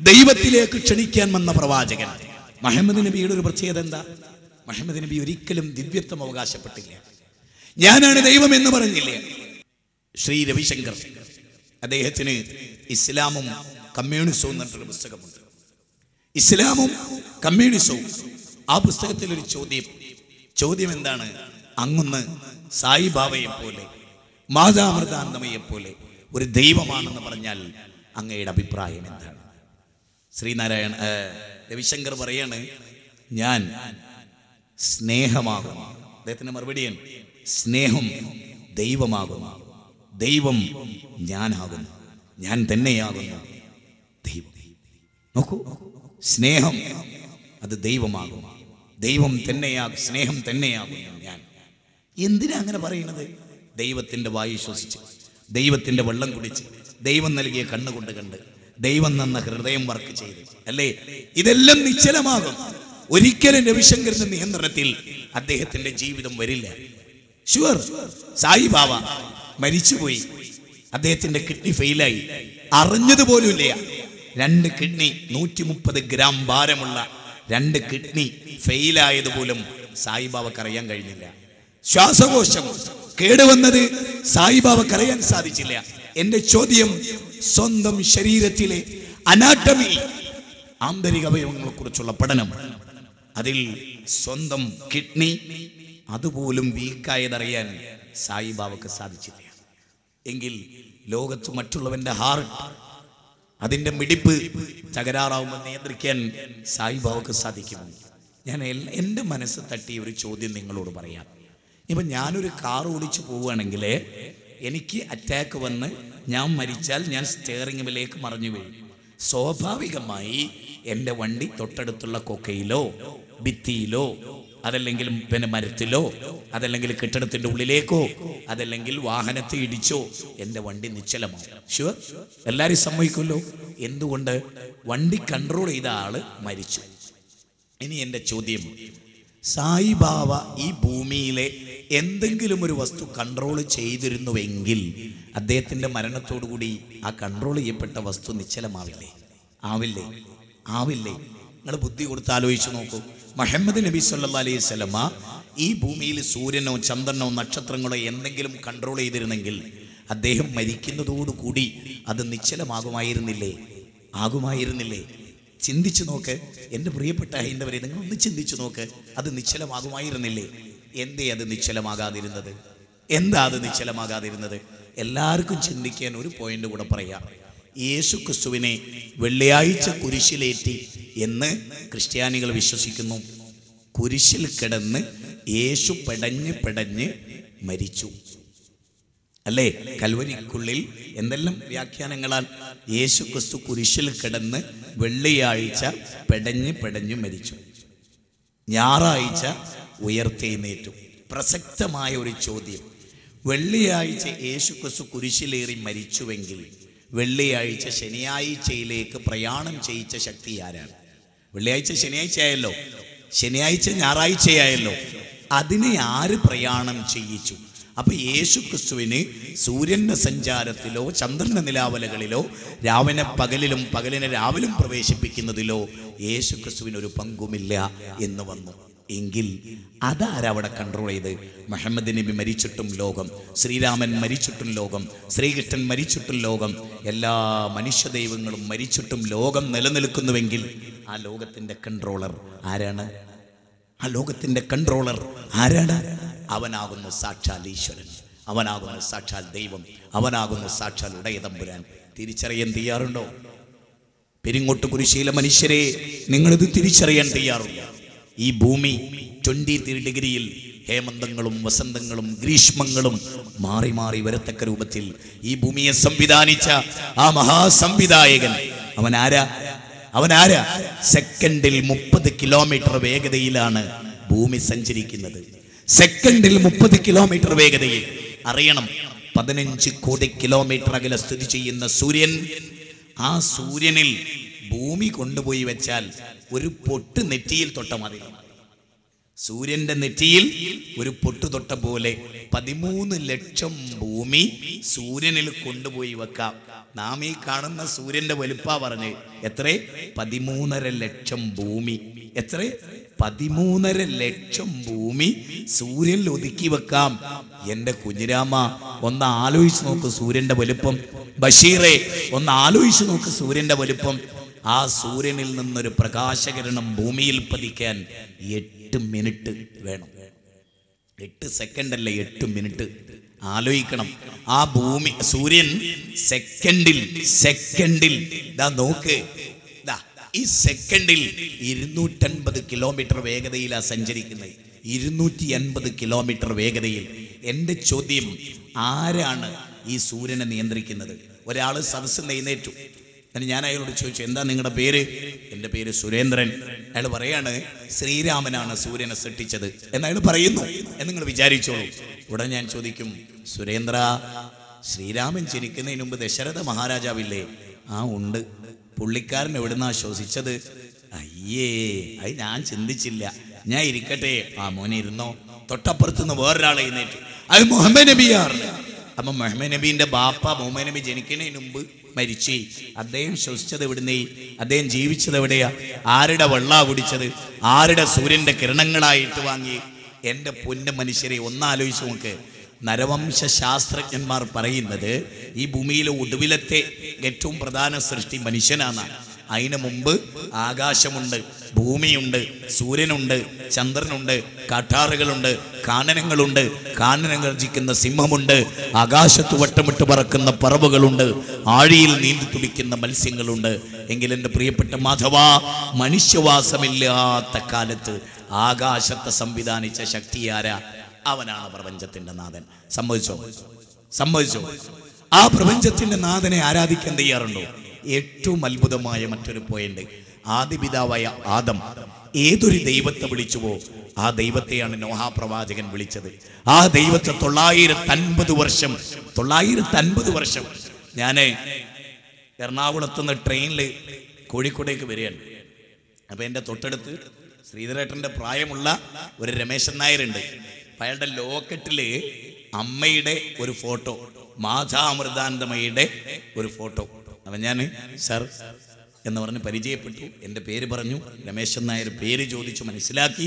ദൈവത്തിലേക്ക് ക്ഷണിക്കാൻ വന്ന പ്രവാചകൻ. മുഹമ്മദ് നബിയുടെ ഒരു പ്രത്യേകത എന്താ? മുഹമ്മദ് നബി ഒരിക്കലും ദിവ്യത്വം അവകാശപ്പെട്ടില്ല. ഞാനാണ് ദൈവം എന്ന് പറഞ്ഞില്ല. ശ്രീ രവിശങ്കർ, അദ്ദേഹത്തിന് ഇസ്ലാമും കമ്മ്യൂണിസവും എന്നൊരു പുസ്തകമുണ്ട്. ഇസ്ലാമും കമ്മ്യൂണിസവും. ആ പുസ്തകത്തിൽ ഒരു ചോദ്യം എന്താണ്? അങ്ങൊന്ന് സായിബാബയെ പോലെ, മാതാമൃതാനന്ദമയെ പോലെ ഒരു ദൈവമാണെന്ന് പറഞ്ഞാൽ അങ്ങയുടെ അഭിപ്രായം എന്താണ്? രവിശങ്കർ പറയാണ്, ഞാൻ സ്നേഹമാകുന്നു. അദ്ദേഹത്തിന്റെ മറുപടിയാണ്, സ്നേഹം ദൈവമാകുന്നു, ദൈവം ഞാനാകുന്നു, ഞാൻ തന്നെയാകുന്നു ദൈവം. നോക്കൂ, സ്നേഹം അത് ദൈവമാകുന്നു, ദൈവം തന്നെയാകും, സ്നേഹം തന്നെയാകുന്നു ഞാൻ. എന്തിനാ അങ്ങനെ പറയുന്നത്? ദൈവത്തിന്റെ വായു ശ്വസിച്ച്, ദൈവത്തിന്റെ വെള്ളം കുടിച്ച്, ദൈവം നൽകിയ കണ്ണുകൊണ്ട് കണ്ട്, ദൈവം തന്ന ഹൃദയം വർക്ക് ചെയ്ത് അല്ലേ? ഇതെല്ലാം നിശ്ചലമാകും. ഒരിക്കലും രവിശങ്കറിന്റെ നിയന്ത്രണത്തിൽ അദ്ദേഹത്തിന്റെ ജീവിതം വരില്ല. ഷുവർ. സായിബാബ മരിച്ചുപോയി, അദ്ദേഹത്തിന്റെ കിഡ്നി ഫെയിലായി, അറിഞ്ഞതുപോലുമില്ല. 2 കിഡ്നി 130 ഗ്രാം ഭാരമുള്ള 2 കിഡ്നി ഫെയിലായതുപോലും സായിബാബക്ക് അറിയാൻ കഴിഞ്ഞില്ല. ശ്വാസകോശം കേടുവന്നത് സായിബാബക്ക് അറിയാൻ സാധിച്ചില്ല. എന്റെ ചോദ്യം, സ്വന്തം ശരീരത്തിലെ അനാട്ടമി, ആന്തരിക അവയവങ്ങളെ കുറിച്ചുള്ള പഠനം, അതിൽ സ്വന്തം കിഡ്നി അതുപോലും വീക്കായതറിയാൻ സായിബാബക്ക് സാധിച്ചില്ല. എങ്കിൽ ലോകത്ത് മറ്റുള്ളവന്റെ ഹാർട്ട്, അതിന്റെ മിടിപ്പ് തകരാറാവുമ്പോൾ നിയന്ത്രിക്കാൻ സായിബാബക്ക് സാധിക്കും. ഞാൻ എൻ്റെ മനസ്സ് തട്ടിയ ഒരു ചോദ്യം നിങ്ങളോട് പറയാം. ഇപ്പം ഞാനൊരു കാർ ഓടിച്ചു പോവുകയാണെങ്കിൽ എനിക്ക് അറ്റാക്ക് വന്ന് ഞാൻ മരിച്ചാൽ ഞാൻ സ്റ്റിയറിംഗ് വീലിലേക്ക് മറിഞ്ഞു വീഴും. സ്വാഭാവികമായി എൻ്റെ വണ്ടി തൊട്ടടുത്തുള്ള കൊക്കയിലോ ഭിത്തിയിലോ അതല്ലെങ്കിൽ പിന്നെ മരത്തിലോ അതല്ലെങ്കിൽ കെട്ടിടത്തിൻ്റെ ഉള്ളിലേക്കോ അതല്ലെങ്കിൽ വാഹനത്തെ ഇടിച്ചോ എൻ്റെ വണ്ടി നിശ്ചലമാവും. ഷുവർ, എല്ലാവരും സമ്മതിക്കുമല്ലോ. എന്തുകൊണ്ട്? വണ്ടി കൺട്രോൾ ചെയ്ത ആള് മരിച്ചു. ഇനി എൻ്റെ ചോദ്യം, സായിബാബ ഈ ഭൂമിയിലെ എന്തെങ്കിലും ഒരു വസ്തു കൺട്രോൾ ചെയ്തിരുന്നുവെങ്കിൽ അദ്ദേഹത്തിൻ്റെ മരണത്തോടുകൂടി ആ കൺട്രോൾ ചെയ്യപ്പെട്ട വസ്തു നിശ്ചലമാവില്ലേ? ആവില്ലേ? നിങ്ങൾ ബുദ്ധി കൊടുത്ത് ആലോചിച്ച് നോക്കൂ. മുഹമ്മദ് നബി സല്ലല്ലാഹു അലൈഹി വസല്ലമ ഈ ഭൂമിയിൽ സൂര്യനോ ചന്ദ്രനോ നക്ഷത്രങ്ങളോ എന്തെങ്കിലും കൺട്രോൾ ചെയ്തിരുന്നെങ്കിൽ അദ്ദേഹം മരിക്കുന്നതോടുകൂടി അത് നിശ്ചലമാകുമായിരുന്നില്ലേ? ചിന്തിച്ചു നോക്ക് എൻ്റെ പ്രിയപ്പെട്ട ഹൈന്ദവരെ, നിങ്ങൾ ഒന്ന് ചിന്തിച്ചു നോക്ക്. അത് നിശ്ചലമാകുമായിരുന്നില്ലേ? എന്തേ അത് നിശ്ചലമാകാതിരുന്നത്? എന്താ അത് നിശ്ചലമാകാതിരുന്നത്? എല്ലാവർക്കും ചിന്തിക്കാൻ ഒരു പോയിന്റ് കൂടെ പറയാം. യേശു ക്രിസ്തുവിനെ വെള്ളിയാഴ്ച കുരിശിലേറ്റി എന്ന് ക്രിസ്ത്യാനികൾ വിശ്വസിക്കുന്നു. കുരിശിൽ കിടന്ന് യേശു പെടഞ്ഞ് മരിച്ചു അല്ലേ? കൽവരിക്കുള്ളിൽ എന്തെല്ലാം വ്യാഖ്യാനങ്ങളാൽ യേശു ക്രിസ്തു കുരിശിൽ കിടന്ന് വെള്ളിയാഴ്ച പെടഞ്ഞ് മരിച്ചു, ഞായറാഴ്ച ഉയർത്തെഴുന്നേറ്റു. പ്രസക്തമായ ഒരു ചോദ്യം, വെള്ളിയാഴ്ച യേശു ക്രിസ്തു കുരിശിലേറി മരിച്ചുവെങ്കിൽ വെള്ളിയാഴ്ച ശനിയാഴ്ചയിലേക്ക് പ്രയാണം ചെയ്യിച്ച ശക്തി ആരാണ്? വെള്ളിയാഴ്ച ശനിയാഴ്ചയായല്ലോ, ശനിയാഴ്ച ഞായറാഴ്ചയായല്ലോ, അതിനെ ആര് പ്രയാണം ചെയ്യിച്ചു? അപ്പൊ യേശു ക്രിസ്തുവിന് സൂര്യന്റെ സഞ്ചാരത്തിലോ ചന്ദ്രന്റെ നിലാവലകളിലോ രാവിനെ പകലിലും പകലിനെ രാവിലും പ്രവേശിപ്പിക്കുന്നതിലോ യേശു ക്രിസ്തുവിന് ഒരു പങ്കുമില്ല എന്ന് വന്നു. എങ്കിൽ അതാരവിടെ കൺട്രോൾ ചെയ്ത്? മുഹമ്മദ് നബി മരിച്ചിട്ടും ലോകം, ശ്രീരാമൻ മരിച്ചിട്ടും ലോകം, ശ്രീകൃഷ്ണൻ മരിച്ചിട്ടും ലോകം, എല്ലാ മനുഷ്യ ദൈവങ്ങളും മരിച്ചിട്ടും ലോകം നിലനിൽക്കുന്നുവെങ്കിൽ ആ ലോകത്തിന്റെ കൺട്രോളർ ആരാണ്? അവനാകുന്നു സാക്ഷാൽ ഈശ്വരൻ, അവനാകുന്നു സാക്ഷാൽ ദൈവം, അവനാകുന്നു സാക്ഷാൽ ഉടയതമ്പുരാൻ. തിരിച്ചറിയാൻ തയ്യാറുണ്ടോ? പെരിങ്ങോട്ട് കുരിശിയിലെ മനുഷ്യരെ, നിങ്ങളിത് തിരിച്ചറിയാൻ തയ്യാറുണ്ടോ? ഈ ഭൂമി 23 ഡിഗ്രിയിൽ ഹേമന്തങ്ങളും വസന്തങ്ങളും ഗ്രീഷ്മങ്ങളും മാറി മാറി വരത്തക്ക രൂപത്തിൽ ഈ ഭൂമിയെ സംവിധാനിച്ച ആ മഹാസംവിധായകൻ അവനാരാ? സെക്കൻഡിൽ 30 കിലോമീറ്റർ വേഗതയിലാണ് ഭൂമി സഞ്ചരിക്കുന്നത്. സെക്കൻഡിൽ 30 കിലോമീറ്റർ വേഗതയിൽ. അറിയണം, 15 കോടി കിലോമീറ്റർ അകലെ സ്ഥിതി ചെയ്യുന്ന സൂര്യൻ, ആ സൂര്യനിൽ ഭൂമി കൊണ്ടുപോയി വെച്ചാൽ ഒരു പൊട്ട് നെറ്റിയിൽ തൊട്ട മതി. സൂര്യന്റെ നെറ്റിയിൽ ഒരു പൊട്ട് തൊട്ട പോലെ 13 ലക്ഷം ഭൂമി സൂര്യനിൽ കൊണ്ടുപോയി വെക്കാം. നാം ഈ കാണുന്ന സൂര്യന്റെ വലുപ്പാ പറഞ്ഞ് എത്ര? 13.5 ലക്ഷം ഭൂമി. എത്ര? 13.5 ലക്ഷം ഭൂമി സൂര്യനിൽ ഒതുക്കി വെക്കാം. എന്റെ കുഞ്ഞിരാമ ഒന്ന് ആലോചിച്ച് നോക്ക് സൂര്യന്റെ വലുപ്പം. ബഷീറെ ഒന്ന് ആലോചിച്ച് നോക്ക് സൂര്യന്റെ വലുപ്പം. ആ സൂര്യനിൽ നിന്നൊരു പ്രകാശകിരണം ഭൂമിയിൽ പതിക്കാൻ 8 മിനിറ്റ് വേണം. 8 സെക്കൻഡ് അല്ല, 8 മിനിറ്റ്. ആലോചിക്കണം. ആ ഭൂമി സൂര്യൻ സെക്കൻഡിൽ ദാ നോക്ക്, ഈ സെക്കൻഡിൽ 250 കിലോമീറ്റർ വേഗതയിലാണ് സഞ്ചരിക്കുന്നത്. 250 കിലോമീറ്റർ വേഗതയിൽ. എൻ്റെ ചോദ്യം, ആരാണ് ഈ സൂര്യനെ നിയന്ത്രിക്കുന്നത്? ഒരാൾ സദസ്സിൽ എഴുന്നേറ്റു. ഞാൻ അയാളോട് ചോദിച്ചു, എന്താ നിങ്ങളുടെ പേര്? എൻ്റെ പേര് സുരേന്ദ്രൻ. അയാൾ പറയാണ്, ശ്രീരാമനാണ് സൂര്യനെ സൃഷ്ടിച്ചത് എന്ന് അയാൾ പറയുന്നു എന്ന് നിങ്ങൾ വിചാരിച്ചോളൂ. ഉടനെ ഞാൻ ചോദിക്കും, സുരേന്ദ്ര, ശ്രീരാമൻ ജനിക്കുന്നതിന് മുമ്പ് ദശരഥ മഹാരാജാവില്ലേ? ആ ഉണ്ട്. പുള്ളിക്കാരൻ എവിടുന്നാ ശ്വസിച്ചത്? അയ്യേ, അത് ഞാൻ ചിന്തിച്ചില്ല. ഞാൻ ഇരിക്കട്ടെ. ആ മോനെ ഇരുന്നോ. തൊട്ടപ്പുറത്തുനിന്ന് വേറൊരാളെ എഴുന്നേറ്റു. അത് മുഹമ്മദ് നബിയാണ്. അപ്പം മുഹമ്മദ് നബീൻ്റെ ബാപ്പ മുഹമ്മദ് നബി ജനിക്കുന്നതിന് മുമ്പ് മരിച്ചു. അദ്ദേഹം ശ്വസിച്ചത് എവിടുന്നേ? അദ്ദേഹം ജീവിച്ചത് എവിടെയാ? ആരുടെ വെള്ളാ കുടിച്ചത്? ആരുടെ സൂര്യന്റെ കിരണങ്ങളായിട്ട് വാങ്ങി? എൻ്റെ പൊന്ന മനുഷ്യരെ ഒന്നാലോചിച്ച് നോക്ക്. നരവംശ ശാസ്ത്രജ്ഞന്മാർ പറയുന്നത് ഈ ഭൂമിയിലെ ഒടുവിലത്തെ ഏറ്റവും പ്രധാന സൃഷ്ടി മനുഷ്യനാണ്. അതിന് മുമ്പ് ആകാശമുണ്ട്, ഭൂമിയുണ്ട്, സൂര്യനുണ്ട്, ചന്ദ്രനുണ്ട്, കാട്ടാറുകളുണ്ട്, കാനനങ്ങളുണ്ട്, കാനനം ഗർജിക്കുന്ന സിംഹമുണ്ട്, ആകാശത്ത് വട്ടമിട്ട് പറക്കുന്ന പറവുകളുണ്ട്, ആഴിയിൽ നീന്തി തുടിക്കുന്ന മത്സ്യങ്ങളുണ്ട്. എങ്കിൽ എൻ്റെ പ്രിയപ്പെട്ട മാധവ, മനുഷ്യവാസമില്ലാത്ത കാലത്ത് ആകാശത്തെ സംവിധാനിച്ച ശക്തിയാരാ? അവനാണ് പ്രപഞ്ചത്തിന്റെ നാഥൻ. സമ്മതിച്ചോ? ആ പ്രപഞ്ചത്തിന്റെ നാഥനെ ആരാധിക്കാൻ തയ്യാറുണ്ടോ? ഏറ്റവും അത്ഭുതമായ മറ്റൊരു പോയിന്റ്, ആദിപിതാവായ ആദം ഏതൊരു ദൈവത്തെ വിളിച്ചുവോ ആ ദൈവത്തെയാണ് നോഹ പ്രവാചകൻ വിളിച്ചത്. ആ ദൈവത്തെ 950 വർഷം ഞാൻ എറണാകുളത്തുനിന്ന് ട്രെയിനിൽ കോഴിക്കോടേക്ക് വരികയാണ്. അപ്പം എൻ്റെ തൊട്ടടുത്ത് ശ്രീധരേട്ടൻ്റെ പ്രായമുള്ള ഒരു രമേശൻ നായരുണ്ട്. അയാളുടെ ലോക്കറ്റിൽ അമ്മയുടെ ഒരു ഫോട്ടോ, മാതാമൃതാനന്ദമയുടെ ഒരു ഫോട്ടോ. അപ്പം ഞാൻ സർ എന്ന് പറഞ്ഞ് പരിചയപ്പെട്ടു. എൻ്റെ പേര് പറഞ്ഞു. രമേശൻ നായർ പേര് ചോദിച്ചു, മനസ്സിലാക്കി.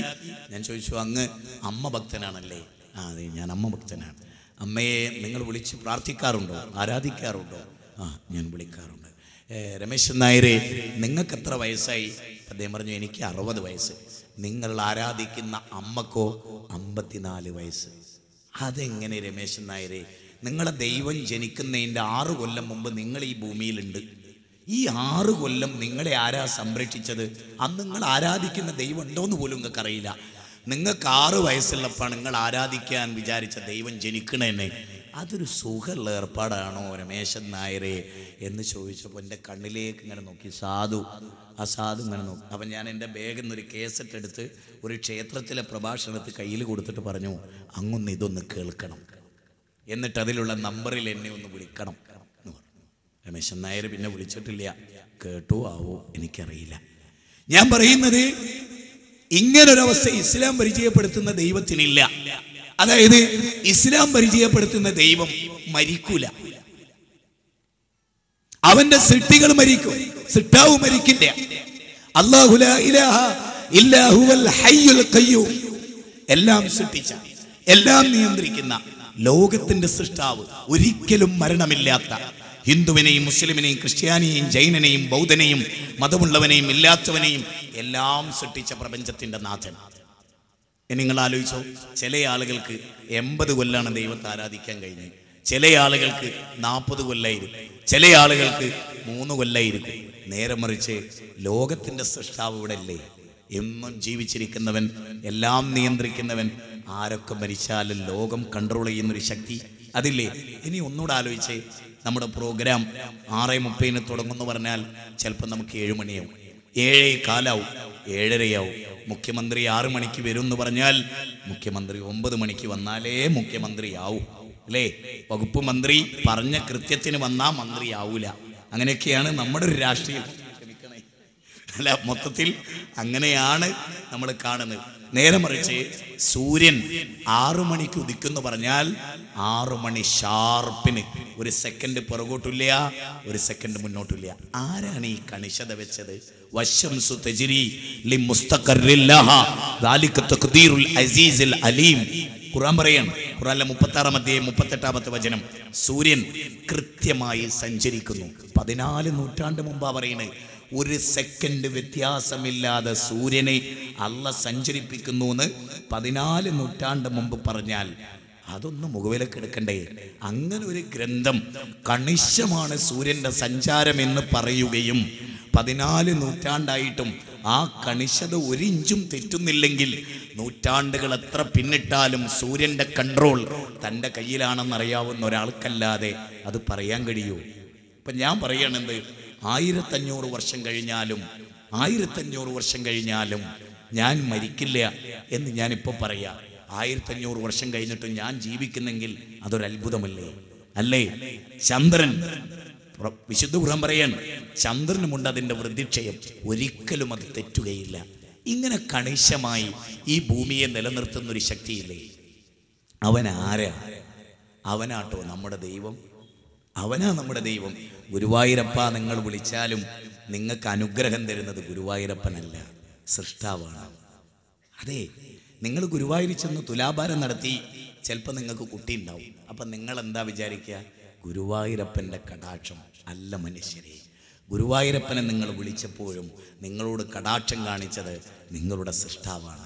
ഞാൻ ചോദിച്ചു, അങ്ങ് അമ്മ ഭക്തനാണല്ലേ? ആ അതെ, ഞാൻ അമ്മ ഭക്തനാണ്. അമ്മയെ നിങ്ങൾ വിളിച്ച് പ്രാർത്ഥിക്കാറുണ്ടോ, ആരാധിക്കാറുണ്ടോ? ആ ഞാൻ വിളിക്കാറുണ്ട്. രമേശൻ നായരെ, നിങ്ങൾക്ക് എത്ര വയസ്സായി? അദ്ദേഹം പറഞ്ഞു, എനിക്ക് 60 വയസ്സ്. നിങ്ങൾ ആരാധിക്കുന്ന അമ്മക്കോ 54 വയസ്സ്. അതെങ്ങനെ രമേശൻ നായരെ? നിങ്ങളെ ദൈവം ജനിക്കുന്നതിൻ്റെ 6 കൊല്ലം മുമ്പ് നിങ്ങൾ ഈ ഭൂമിയിലുണ്ട്. ഈ 6 കൊല്ലം നിങ്ങളെ ആരാ സംരക്ഷിച്ചത്? അന്ന് നിങ്ങൾ ആരാധിക്കുന്ന ദൈവം ഉണ്ടോയെന്ന് പോലും നിങ്ങൾക്ക് അറിയില്ല. നിങ്ങൾക്ക് 6 വയസ്സുള്ളപ്പോൾ നിങ്ങൾ ആരാധിക്കാൻ വിചാരിച്ച ദൈവം ജനിക്കണേന്നെ. അതൊരു സുഖമുള്ള ഏർപ്പാടാണോ രമേശൻ നായരെ എന്ന് ചോദിച്ചപ്പോൾ എൻ്റെ കണ്ണിലേക്ക് ഇങ്ങനെ നോക്കി സാധു ഇങ്ങനെ നോക്കി. അപ്പം ഞാൻ എൻ്റെ ബാഗിൽ നിന്നൊരു കേസറ്റ് എടുത്ത് ഒരു ക്ഷേത്രത്തിലെ പ്രഭാഷണത്തിൽ കയ്യിൽ കൊടുത്തിട്ട് പറഞ്ഞു, അങ്ങൊന്ന് ഇതൊന്ന് കേൾക്കണം, എന്നിട്ട് അതിലുള്ള നമ്പറിൽ എന്നെ ഒന്ന് വിളിക്കണം എന്ന് പറഞ്ഞു. രമേശൻ നായർ പിന്നെ വിളിച്ചിട്ടില്ല. കേട്ടോ ആവോ എനിക്കറിയില്ല. ഞാൻ പറയുന്നത്, ഇങ്ങനൊരവസ്ഥ ഇസ്ലാം പരിചയപ്പെടുത്തുന്ന ദൈവത്തിനില്ല. അതായത് ഇസ്ലാം പരിചയപ്പെടുത്തുന്ന ദൈവം മരിക്കൂല. അവന്റെ സൃഷ്ടികൾ മരിക്കും, സൃഷ്ടാവ് മരിക്കില്ല. അല്ലാഹു ലാ ഇലാഹ ഇല്ലാ ഹുവൽ ഹയ്യുൽ ഖയ്യൂം. എല്ലാം സൃഷ്ടിച്ച, എല്ലാം നിയന്ത്രിക്കുന്ന ലോകത്തിന്റെ സൃഷ്ടാവ്, ഒരിക്കലും മരണമില്ലാത്ത, ഹിന്ദുവിനെയും മുസ്ലിമിനെയും ക്രിസ്ത്യാനിയെയും ജൈനനെയും ബൗദ്ധനെയും മതമുള്ളവനെയും ഇല്ലാത്തവനെയും എല്ലാം സൃഷ്ടിച്ച പ്രപഞ്ചത്തിന്റെ നാഥൻ. നിങ്ങൾ ആലോചിച്ചോ, ചില ആളുകൾക്ക് 80 കൊല്ലാണ് ദൈവത്തെ ആരാധിക്കാൻ കഴിഞ്ഞത്, ചില ആളുകൾക്ക് 40 കൊല്ലായിരിക്കും, ചില ആളുകൾക്ക് 3 കൊല്ലായിരിക്കും. നേരെ മറിച്ച് ലോകത്തിന്റെ സൃഷ്ടാവ് ഇവിടെ അല്ലേ? എന്നും ജീവിച്ചിരിക്കുന്നവൻ, എല്ലാം നിയന്ത്രിക്കുന്നവൻ, ആരൊക്കെ മരിച്ചാലും ലോകം കൺട്രോൾ ചെയ്യുന്നൊരു ശക്തി അതില്ലേ? ഇനി ഒന്നുകൂടെ ആലോചിച്ചേ, നമ്മുടെ പ്രോഗ്രാം 6:30 തുടങ്ങുമെന്ന് പറഞ്ഞാൽ ചിലപ്പോൾ നമുക്ക് 7 മണിയാവും, 7:15 7:30 മുഖ്യമന്ത്രി 6 മണിക്ക് വരും എന്ന് പറഞ്ഞാൽ മുഖ്യമന്ത്രി 9 മണിക്ക് വന്നാലേ മുഖ്യമന്ത്രിയാവും, അല്ലേ? വകുപ്പ് മന്ത്രി പറഞ്ഞ കൃത്യത്തിന് വന്നാൽ മന്ത്രിയാവൂല. അങ്ങനെയൊക്കെയാണ് നമ്മുടെ ഒരു രാഷ്ട്രീയം. ക്ഷമിക്കണേ, അല്ല, മൊത്തത്തിൽ അങ്ങനെയാണ് നമ്മൾ കാണുന്നത്. നേരെ മറിച്ച് സൂര്യൻ 6 മണിക്ക് ഉദിക്കുന്നു പറഞ്ഞാൽ 6 മണി ഷാർപ്പിന്, ഒരു സെക്കൻഡ് പുറകോട്ടില്ല, ഒരു സെക്കൻഡ് മുന്നോട്ടില്ല. ആരാണ് ഈ കണിശത വെച്ചത്? വശംസു തജ്രി ലിമുസ്തഖറിൻ ലഹാ ദാലിക തഖ്ദീറുൽ അസീസുൽ അലീം. ഖുർആൻ പറയാണ്, ഖുർആനിലെ 36-ാം അധ്യായം 38-ാമത്തെ വചനം, സൂര്യൻ കൃത്യമായി സഞ്ചരിക്കുന്നു. 14 നൂറ്റാണ്ട് മുമ്പാ പറയുന്നത്. ഒരു സെക്കൻഡ് വ്യത്യാസമില്ലാതെ സൂര്യനെ അള്ള സഞ്ചരിപ്പിക്കുന്നു എന്ന് 14 നൂറ്റാണ്ട് മുമ്പ് പറഞ്ഞാൽ അതൊന്നും മുഖവിലക്കെടുക്കണ്ടേ? അങ്ങനെ ഒരു ഗ്രന്ഥം കണിശമാണ് സൂര്യന്റെ സഞ്ചാരം എന്ന് പറയുകയും 14 നൂറ്റാണ്ടായിട്ടും ആ കണിശത 1 ഇഞ്ചും തെറ്റുന്നില്ലെങ്കിൽ, നൂറ്റാണ്ടുകൾ എത്ര പിന്നിട്ടാലും സൂര്യന്റെ കൺട്രോൾ തൻ്റെ കയ്യിലാണെന്നറിയാവുന്ന ഒരാൾക്കല്ലാതെ അത് പറയാൻ കഴിയൂ? ഇപ്പം ഞാൻ പറയണെന്ത്, 1500 വർഷം കഴിഞ്ഞാലും 1500 വർഷം കഴിഞ്ഞാലും ഞാൻ മരിക്കില്ല എന്ന് ഞാനിപ്പോൾ പറയാം. 1500 വർഷം കഴിഞ്ഞിട്ടും ഞാൻ ജീവിക്കുന്നെങ്കിൽ അതൊരു അത്ഭുതമല്ലേ? അല്ലേ? ചന്ദ്രൻ, വിശുദ്ധ ഖുർആൻ പറയാൻ, ചന്ദ്രനുമുണ്ട് അതിൻ്റെ വൃദ്ധിക്ഷയം, ഒരിക്കലും അത് തെറ്റുകയില്ല. ഇങ്ങനെ കണിശമായി ഈ ഭൂമിയെ നിലനിർത്തുന്നൊരു ശക്തിയില്ലേ? അവൻ ആരാ? അവനാട്ടോ നമ്മുടെ ദൈവം. അവനാ നമ്മുടെ ദൈവം. ഗുരുവായൂരപ്പ നിങ്ങൾ വിളിച്ചാലും നിങ്ങൾക്ക് അനുഗ്രഹം തരുന്നത് ഗുരുവായൂരപ്പനല്ല, സൃഷ്ടാവാണ്. അതെ, നിങ്ങൾ ഗുരുവായൂർ ചെന്ന് തുലാഭാരം നടത്തി ചിലപ്പോൾ നിങ്ങൾക്ക് കുട്ടി ഉണ്ടാവും. അപ്പം നിങ്ങൾ എന്താ വിചാരിക്കുക? ഗുരുവായൂരപ്പൻ്റെ കടാക്ഷം അല്ല മനുഷ്യരെ. ഗുരുവായൂരപ്പനെ നിങ്ങൾ വിളിച്ചപ്പോഴും നിങ്ങളോട് കടാക്ഷം കാണിച്ചത് നിങ്ങളുടെ സൃഷ്ടാവാണ്.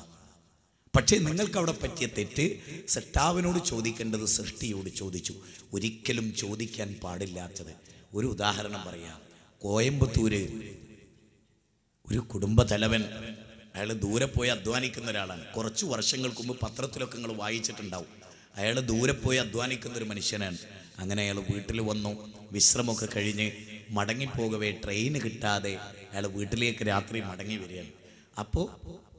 പക്ഷേ നിങ്ങൾക്ക് അവിടെ പറ്റിയ തെറ്റ് സൃഷ്ടാവിനോട് ചോദിക്കേണ്ടത് സൃഷ്ടിയോട് ചോദിച്ചു. ഒരിക്കലും ചോദിക്കാൻ പാടില്ലാത്തത്. ഒരു ഉദാഹരണം പറയാം. കോയമ്പത്തൂര് ഒരു കുടുംബ തലവൻ, അയാൾ ദൂരെ പോയി അധ്വാനിക്കുന്ന ഒരാളാണ്. കുറച്ച് വർഷങ്ങൾക്ക് മുമ്പ് പത്രത്തിലൊക്കെ നിങ്ങൾ വായിച്ചിട്ടുണ്ടാവും. അയാൾ ദൂരെ പോയി അധ്വാനിക്കുന്ന ഒരു മനുഷ്യനാണ്. അങ്ങനെ അയാൾ വീട്ടിൽ വന്നു, വിശ്രമമൊക്കെ കഴിഞ്ഞ് മടങ്ങിപ്പോകവേ ട്രെയിന് കിട്ടാതെ അയാൾ വീട്ടിലേക്ക് രാത്രി മടങ്ങി വരികയാണ്. അപ്പോൾ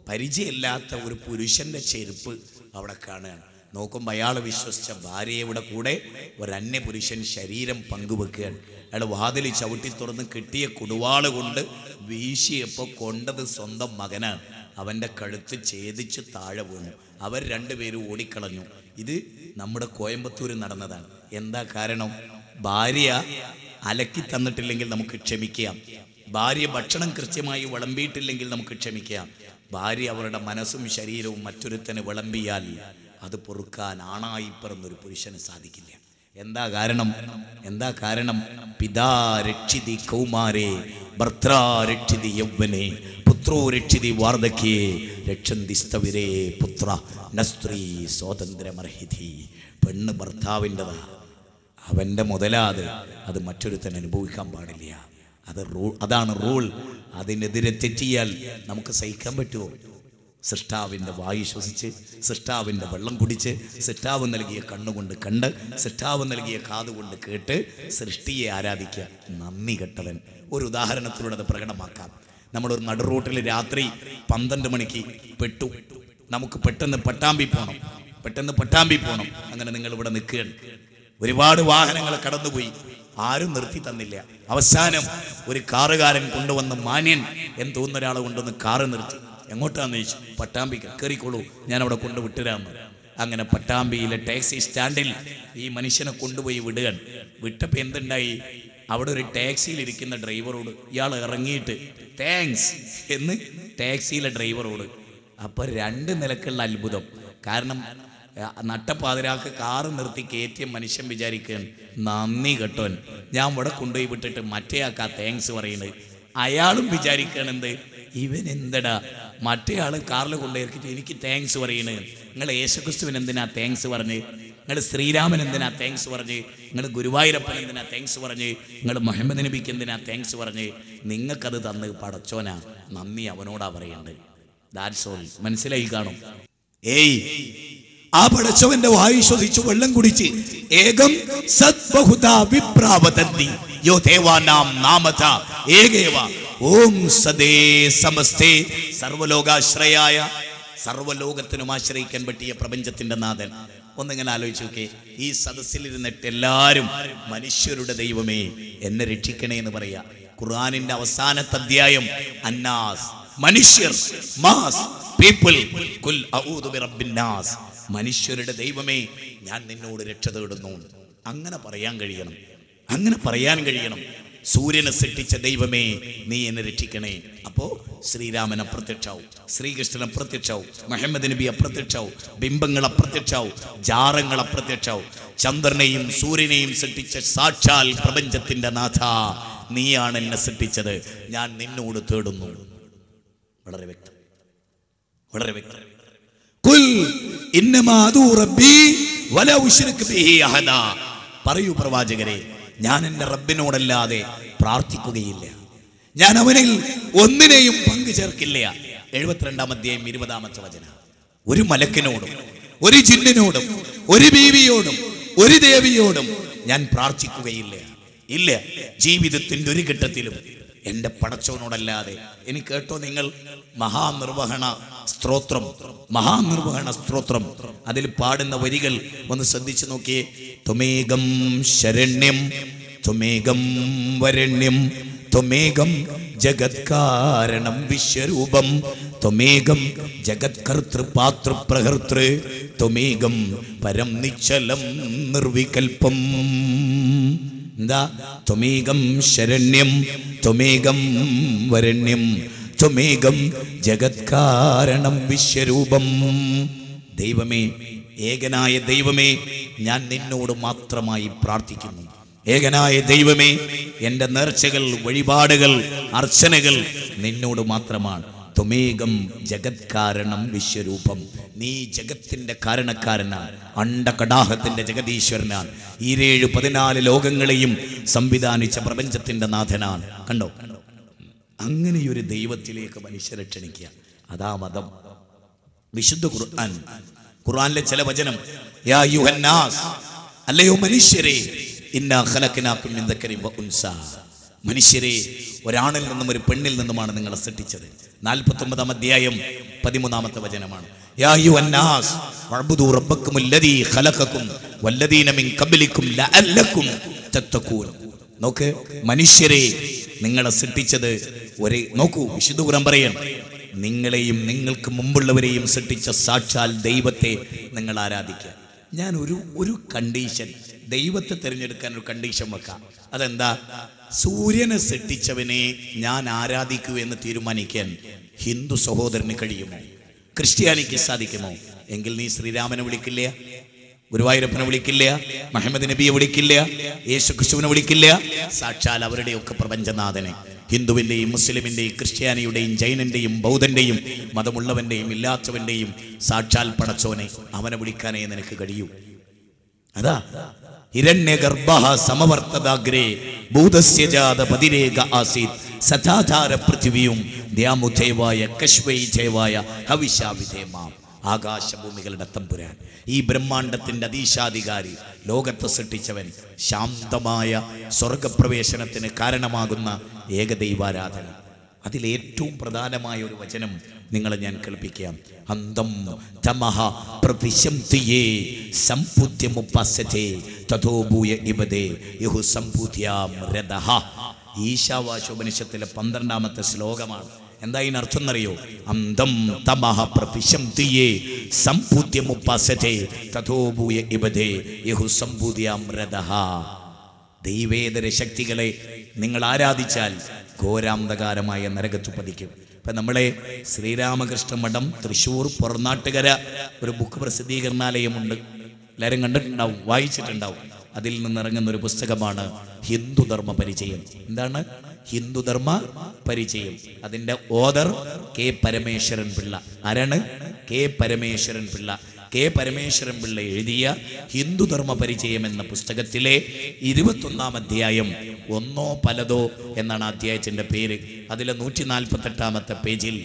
പരിചയമില്ലാത്ത ഒരു പുരുഷൻ്റെ ചെരുപ്പ് അവിടെ കാണുകയാണ്. നോക്കുമ്പോൾ അയാൾ വിശ്വസിച്ച ഭാര്യയുടെ കൂടെ ഒരു അന്യപുരുഷൻ ശരീരം പങ്കുവെക്കുകയാണ്. അയാൾ വാതിൽ ചവിട്ടി തുറന്ന് കിട്ടിയ കുടുവാള് കൊണ്ട് വീശിയപ്പോൾ കൊണ്ടത് സ്വന്തം മകനാണ്. അവൻ്റെ കഴുത്ത് ഛേദിച്ച് താഴെ വീണു. അവർ രണ്ടുപേരും ഓടിക്കളഞ്ഞു. ഇത് നമ്മുടെ കോയമ്പത്തൂർ നടന്നതാണ്. എന്താ കാരണം? ഭാര്യ അലക്കി തന്നിട്ടില്ലെങ്കിൽ നമുക്ക് ക്ഷമിക്കാം. ഭാര്യ ഭക്ഷണം കൃത്യമായി വിളമ്പിയിട്ടില്ലെങ്കിൽ നമുക്ക് ക്ഷമിക്കാം. ഭാര്യ അവരുടെ മനസ്സും ശരീരവും മറ്റൊരുത്തന് വിളമ്പിയാൽ അത് പൊറുക്കാൻ ആണായി പിറന്നൊരു പുരുഷന് സാധിക്കില്ല. എന്താ കാരണം? എന്താ കാരണം? പിതാ രക്ഷിതി കൗമാരേ ഭർത്താ രക്ഷിതി യൗവനേ പുത്രോ രക്ഷിതി വാർദ്ധക്യേ രക്ഷന്തി സ്തവിരേ പുത്ര നസ്ത്രീ സ്വാതന്ത്ര്യമർഹിതി. പെണ്ണ് ഭർത്താവിൻ്റെതാ, അവൻ്റെ മുതലാത്, അത് മറ്റൊരുത്തൻ അനുഭവിക്കാൻ പാടില്ല. അതാണ് റൂൾ. അതിനെതിരെ തെറ്റിയാൽ നമുക്ക് സഹിക്കാൻ പറ്റുമോ? സൃഷ്ടാവിൻ്റെ വായു ശ്വസിച്ച്, സൃഷ്ടാവിൻ്റെ വെള്ളം കുടിച്ച്, സൃഷ്ടാവ് നൽകിയ കണ്ണുകൊണ്ട് കണ്ട്, സൃഷ്ടാവ് നൽകിയ കാതുകൊണ്ട് കേട്ട് സൃഷ്ടിയെ ആരാധിക്കുക. നന്ദി കെട്ടവൻ. ഒരു ഉദാഹരണത്തിലൂടെ അത് പ്രകടമാക്കാം. നമ്മളൊരു നടുറൂട്ടിൽ രാത്രി 12 മണിക്ക് പെട്ടു. നമുക്ക് പെട്ടെന്ന് പട്ടാമ്പി പോകണം. അങ്ങനെ നിങ്ങൾ ഇവിടെ നിൽക്കുകയാണ്. ഒരുപാട് വാഹനങ്ങൾ കടന്നുപോയി, ആരും നിർത്തി തന്നില്ല. അവസാനം ഒരു കാറുകാരൻ കൊണ്ടുവന്ന മാന്യൻ എന്ന് തോന്നുന്ന ഒരാളെ കൊണ്ടുവന്ന് കാറ് നിർത്തി. എങ്ങോട്ടാന്ന് ചോദിച്ചു. പട്ടാമ്പിക്ക്. കയറിക്കോളൂ, ഞാൻ അവിടെ കൊണ്ട് വിട്ടുതരാമെന്ന്. അങ്ങനെ പട്ടാമ്പിയിലെ ടാക്സി സ്റ്റാൻഡിൽ ഈ മനുഷ്യനെ കൊണ്ടുപോയി വിടുകയാണ്. വിട്ടപ്പോൾ എന്തുണ്ടായി? അവിടെ ഒരു ടാക്സിയിലിരിക്കുന്ന ഡ്രൈവറോട് ഇയാൾ ഇറങ്ങിയിട്ട് താങ്ക്സ് എന്ന് ടാക്സിയിലെ ഡ്രൈവറോട്. അപ്പോൾ 2 നിലക്കുള്ള അത്ഭുതം. കാരണം നട്ടപ്പാതിരാക്ക് കാറ് നിർത്തി കയറ്റിയ മനുഷ്യൻ വിചാരിക്കുകയാണ്, നന്ദി കേട്ടോൻ, ഞാൻ ഇവിടെ കൊണ്ടുപോയി വിട്ടിട്ട് മറ്റേ ആക്കാ താങ്ക്സ് പറയുന്നത്. അയാളും വിചാരിക്കുകയാണ്, എന്ത് ഇവൻ എന്തടാ മറ്റേ ആൾ കാറിൽ കൊണ്ടുപോയിരിക്കിട്ട് എനിക്ക് താങ്ക്സ് പറയണത്. നിങ്ങൾ യേശുക്രിസ്തുവിന് എന്തിനാ താങ്ക്സ് പറഞ്ഞ്? നിങ്ങൾ ശ്രീരാമൻ എന്തിനാ താങ്ക്സ് പറഞ്ഞ്? നിങ്ങൾ ഗുരുവായൂരപ്പൻ എന്തിനാ താങ്ക്സ് പറഞ്ഞ്? നിങ്ങൾ മുഹമ്മദ് നബിക്ക് എന്തിനാ താങ്ക്സ് പറഞ്ഞ്? നിങ്ങൾക്കത് തന്ന് പടച്ചോനാ, നന്ദി അവനോടാ പറയേണ്ടത്. That's all. മനസ്സിലായി കാണും. ആ പടച്ചവന്റെ വായു ശ്വസിച്ചു വെള്ളം കുടിച്ച് ഏകം സദ്ബഹുതാ വിപ്രാവതന്തി യോ ദേവാനാം നാമത ഏകേവ ഓം സദേ സമസ്തേ. സർവലോകാശ്രയായ, സർവലോകത്തിനും ആശ്രയിക്കാൻ പറ്റിയ പ്രപഞ്ചത്തിന്റെ നാഥൻ. ഒന്നിങ്ങനെ ആലോചിച്ച് നോക്കേ. ഈ സദസ്സിലിരുന്നിട്ട് എല്ലാവരും മനുഷ്യരുടെ ദൈവമേ എന്നെ രക്ഷിക്കണേ എന്ന് പറയാ. ഖുർആനിന്റെ അവസാനത്തെ അധ്യായം അന്നാസ്. മനുഷ്യർ, മാസ്, പീപ്പിൾ, ഖുൽ അഊദു ബിറബ്ബിൻ നാസ്, മനുഷ്യരുടെ ദൈവമേ ഞാൻ നിന്നോട് രക്ഷ തേടുന്നു. അങ്ങനെ പറയാൻ കഴിയണം, അങ്ങനെ പറയാൻ കഴിയണം. സൂര്യനെ സൃഷ്ടിച്ച ദൈവമേ നീ എന്നെ രക്ഷിക്കണേ. അപ്പോ ശ്രീരാമൻ അപ്രത്യക്ഷാവും, ശ്രീകൃഷ്ണൻ അപ്രത്യക്ഷാവും, മുഹമ്മദ് നബി അപ്രത്യക്ഷാവും, ബിംബങ്ങൾ അപ്രത്യക്ഷാവും, ജാറങ്ങൾ അപ്രത്യക്ഷാവും. ചന്ദ്രനെയും സൂര്യനെയും സൃഷ്ടിച്ച സാക്ഷാൽ പ്രപഞ്ചത്തിന്റെ നാഥ നീയാണ് എന്നെ സൃഷ്ടിച്ചത്, ഞാൻ നിന്നോട് തേടുന്നു. വളരെ വ്യക്തം, വളരെ വ്യക്തം. ഖുൽ ഇന്നമാ അദൂ റബ്ബി വലാ ഉശ്രികു ബിഹി അഹദാ. പറയൂ പ്രവാചകരെ, ഞാൻ എൻ്റെ റബ്ബിനോടല്ലാതെ പ്രാർത്ഥിക്കുകയില്ല, ഞാൻ അവനിൽ ഒന്നിനെയും പങ്കു ചേർക്കില്ല. 72-ാം അധ്യായം 20-ാമത്തെ വചനം. ഒരു മലക്കിനോടും ഒരു ജിന്നിനോടും ഒരു ബീവിയോടും ഒരു ദേവിയോടും ഞാൻ പ്രാർത്ഥിക്കുകയില്ല. ഇല്ല, ജീവിതത്തിന്റെ ഒരു ഘട്ടത്തിലും എൻ്റെ പടച്ചവനോടല്ലാതെ. ഇനി കേട്ടോ നിങ്ങൾ, മഹാനിർവഹണ സ്തോത്രം, മഹാനിർവഹണ സ്തോത്രം, അതിൽ പാടുന്ന വരികൾ ഒന്ന് ശ്രദ്ധിച്ചു നോക്കിയേ. ത്വമേകം ശരണ്യം ത്വമേകം വരണ്യം ത്വമേകം ജഗത്കാരണം വിശ്വരൂപം ത്വമേകം ജഗത്കർത്തൃപാതൃപ്രഹർത്തൃ ത്വമേകം പരം നിശ്ചലം നിർവികൽപ്പം. എന്താ? ത്വമേകം ശരണ്യം ത്വമേകം വരണ്യം ത്വമേകം ജഗത്കാരണം വിശ്വരൂപം. ദൈവമേ, ഏകനായ ദൈവമേ, ഞാൻ നിന്നോട് മാത്രമായി പ്രാർത്ഥിക്കുന്നു. ഏകനായ ദൈവമേ, എൻ്റെ നേർച്ചകൾ, വഴിപാടുകൾ, അർച്ചനകൾ നിന്നോട് മാത്രമാണ്. ത്വമേകം ജഗത്കാരണം വിശ്വരൂപം. നീ ജഗത്തിന്റെ കാരണക്കാരനാണ്, അണ്ടകടാഹത്തിന്റെ ജഗദീശ്വരനാണ്, 14 ലോകങ്ങളെയും സംവിധാനിച്ച പ്രപഞ്ചത്തിന്റെ നാഥനാണ്. കണ്ടോ? അങ്ങനെയൊരു ദൈവത്തിലേക്ക് മനുഷ്യരെ ക്ഷണിക്കുക, അതാ മതം. വിശുദ്ധ ഖുർആനിലെ ചില വചനം, യാ അയ്യുഹന്നാസ്, അല്ലയോ മനുഷ്യരെ, ഇന്നാ ഖലഖനാകും മിൻ ദക്കരിൻ വ ഉൻസാ, മനുഷ്യരെ ഒരാണിൽ നിന്നും ഒരു പെണ്ണിൽ നിന്നുമാണ് നിങ്ങളെ സൃഷ്ടിച്ചത്. 49-ാം അധ്യായം 13-ാമത്തെ വചനമാണ്. യാ അയ്യുഹന്നാസ് വഅബ്ദു റബ്ബക്കുമുല്ലദീ ഖലഖകും വല്ലദീന മിൻ ഖബ്ലികും ലഅല്ലകും തത്തഖൂൻ. നോക്ക്, മനുഷ്യരെ നിങ്ങളെ സൃഷ്ടിച്ചത് നോക്കൂ, വിശുദ്ധ ഖുർആൻ പറയാണ്, നിങ്ങളെയും നിങ്ങൾക്ക് മുമ്പുള്ളവരെയും സൃഷ്ടിച്ച സാക്ഷാൽ ദൈവത്തെ നിങ്ങൾ ആരാധിക്കുക. ഞാൻ ഒരു കണ്ടീഷൻ, ദൈവത്തെ തിരഞ്ഞെടുക്കാൻ ഒരു കണ്ടീഷൻ വെക്കാം. അതെന്താ? സൂര്യനെ സൃഷ്ടിച്ചവനെ ഞാൻ ആരാധിക്കൂ എന്ന് തീരുമാനിക്കാൻ ഹിന്ദു സഹോദരന് കഴിയുമോ? ക്രിസ്ത്യാനിക്ക് സാധിക്കുമോ? എങ്കിൽ നീ ശ്രീരാമനെ വിളിക്കില്ല, ഗുരുവായൂരപ്പനെ വിളിക്കില്ല, മുഹമ്മദ് നബിയെ വിളിക്കില്ല, യേശു ക്രിസ്തുവിനെ വിളിക്കില്ല, സാക്ഷാൽ അവരുടെയൊക്കെ പ്രപഞ്ചനാഥനെ, ഹിന്ദുവിൻ്റെയും മുസ്ലിമിൻ്റെയും ക്രിസ്ത്യാനിയുടെയും ജൈനന്റെയും ബൗദ്ധന്റെയും മതമുള്ളവന്റെയും ഇല്ലാത്തവന്റെയും സാക്ഷാൽ പടച്ചോനെ, അവനെ വിളിക്കാനേ നിനക്ക് കഴിയൂ. അതാ ഹിരണ്യഗർഭഃ സമവർത്തദാഗ്രേ ഭൂതസ്യ ജാത പതിരേക ആസീത് സദാധാര പൃഥിവിയും ദ്യാമുദേവായ കശ്വൈ ദേവായ ഹവിഷാവിധേമാം. ആകാശഭൂമികളുടെ തമ്പുരാൻ, ഈ ബ്രഹ്മാണ്ടത്തിന്റെ അതീശാധികാരി, ലോകത്തെ സൃഷ്ടിച്ചവൻ, ശാന്തമായ സ്വർഗപ്രവേശനത്തിന് കാരണമാകുന്ന ഏകദൈവാരാധന. അതിലേറ്റവും പ്രധാനമായ ഒരു വചനം നിങ്ങളെ ഞാൻ കേൾപ്പിക്കാം. അന്തം തമഹ പ്രവിശംതിയേ സംപുത്യമുപസതേ തഥോഭൂയ ഇബദേ യഹു സംപുത്യാം രദഹ. ഈശാവാശോപനിഷത്തിലെ 12-ാമത്തെ ശ്ലോകമാണ്. എന്താ ഇതിനർത്ഥം എന്നറിയോ? അന്തം തമഹ പ്രവിശംതിയേ സംപുത്യമുപസതേ തഥോഭൂയ ഇബദേ യഹു സംപുത്യാം രദഹ. ദൈവേതര ശക്തികളെ നിങ്ങൾ ആരാധിച്ചാൽ ഘോരാന്ധകാരമായ നരകത്തു പതിക്കും. ഇപ്പം നമ്മളെ ശ്രീരാമകൃഷ്ണ മഠം തൃശ്ശൂർ പൊറനാട്ടുകര ഒരു ബുക്ക് പ്രസിദ്ധീകരണാലയമുണ്ട്, എല്ലാവരും കണ്ടിട്ടുണ്ടാവും, വായിച്ചിട്ടുണ്ടാവും. അതിൽ നിന്നിറങ്ങുന്ന ഒരു പുസ്തകമാണ് ഹിന്ദുധർമ്മ പരിചയം. എന്താണ് ഹിന്ദുധർമ്മ പരിചയം? അതിൻ്റെ ഓദർ കെ പരമേശ്വരൻ പിള്ള. ആരാണ്? കെ പരമേശ്വരൻ പിള്ള. കെ പരമേശ്വരൻ പിള്ള എഴുതിയ ഹിന്ദുധർമ്മ പരിചയം എന്ന പുസ്തകത്തിലെ 21-ാം അധ്യായം, ഒന്നോ പലതോ എന്നാണ് അധ്യായത്തിന്റെ പേര്. അതിലെ 148-ാമത്തെ പേജിൽ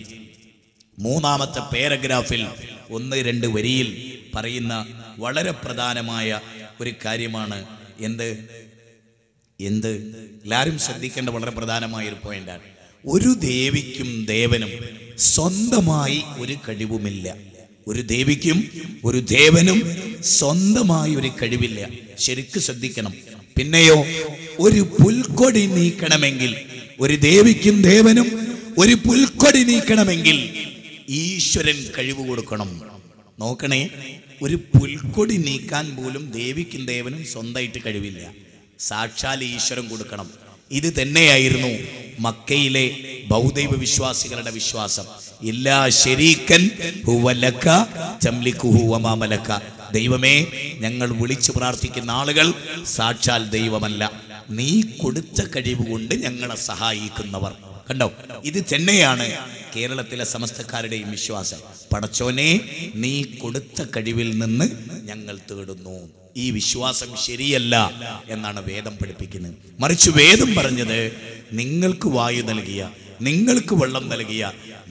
3-ാമത്തെ പാരഗ്രാഫിൽ 1-2 വരിയിൽ പറയുന്ന വളരെ പ്രധാനമായ ഒരു കാര്യമാണ്. എന്ത് എല്ലാവരും ശ്രദ്ധിക്കേണ്ട വളരെ പ്രധാനമായ ഒരു പോയിന്റാണ്. ഒരു ദേവിക്കും ദേവനും സ്വന്തമായി ഒരു കഴിവുമില്ല. ഒരു ദേവിക്കും ഒരു ദേവനും സ്വന്തമായി ഒരു കഴിവില്ല. ശരിക്കും ശ്രദ്ധിക്കണം. പിന്നെയോ, ഒരു പുൽക്കൊടി നീക്കണമെങ്കിൽ ഒരു ദേവിക്കും ദേവനും ഒരു പുൽക്കൊടി നീക്കണമെങ്കിൽ ഈശ്വരൻ കഴിവ് കൊടുക്കണം. നോക്കണേ, ഒരു പുൽക്കൊടി നീക്കാൻ പോലും ദേവിക്കും ദേവനും സ്വന്തമായിട്ട് കഴിവില്ല. സാക്ഷാൽ ഈശ്വരൻ കൊടുക്കണം. ഇത് തന്നെയായിരുന്നു മക്കയിലെ ബൗദ്ധൈവ വിശ്വാസികളുടെ വിശ്വാസം. ഇല്ലാ ശരീക്കൻ ഹുവലക തംലികുഹു വമാ മലക. ദൈവമേ, ഞങ്ങൾ വിളിച്ചു പ്രാർത്ഥിക്കുന്ന ആളുകൾ സാക്ഷാൽ ദൈവമല്ല, നീ കൊടുത്ത കഴിവ് കൊണ്ട് ഞങ്ങളെ സഹായിക്കുന്നവർ. കണ്ടോ, ഇത് തന്നെയാണ് കേരളത്തിലെ സമസ്തക്കാരുടെയും വിശ്വാസം. പടച്ചോനെ, നീ കൊടുത്ത കഴിവിൽ നിന്ന് ഞങ്ങൾ തേടുന്നു. ഈ വിശ്വാസം ശരിയല്ല എന്നാണ് വേദം പഠിപ്പിക്കുന്നത്. മറിച്ച് വേദം പറഞ്ഞത്, നിങ്ങൾക്ക് വായു നൽകിയ, നിങ്ങൾക്ക് വെള്ളം നൽകിയ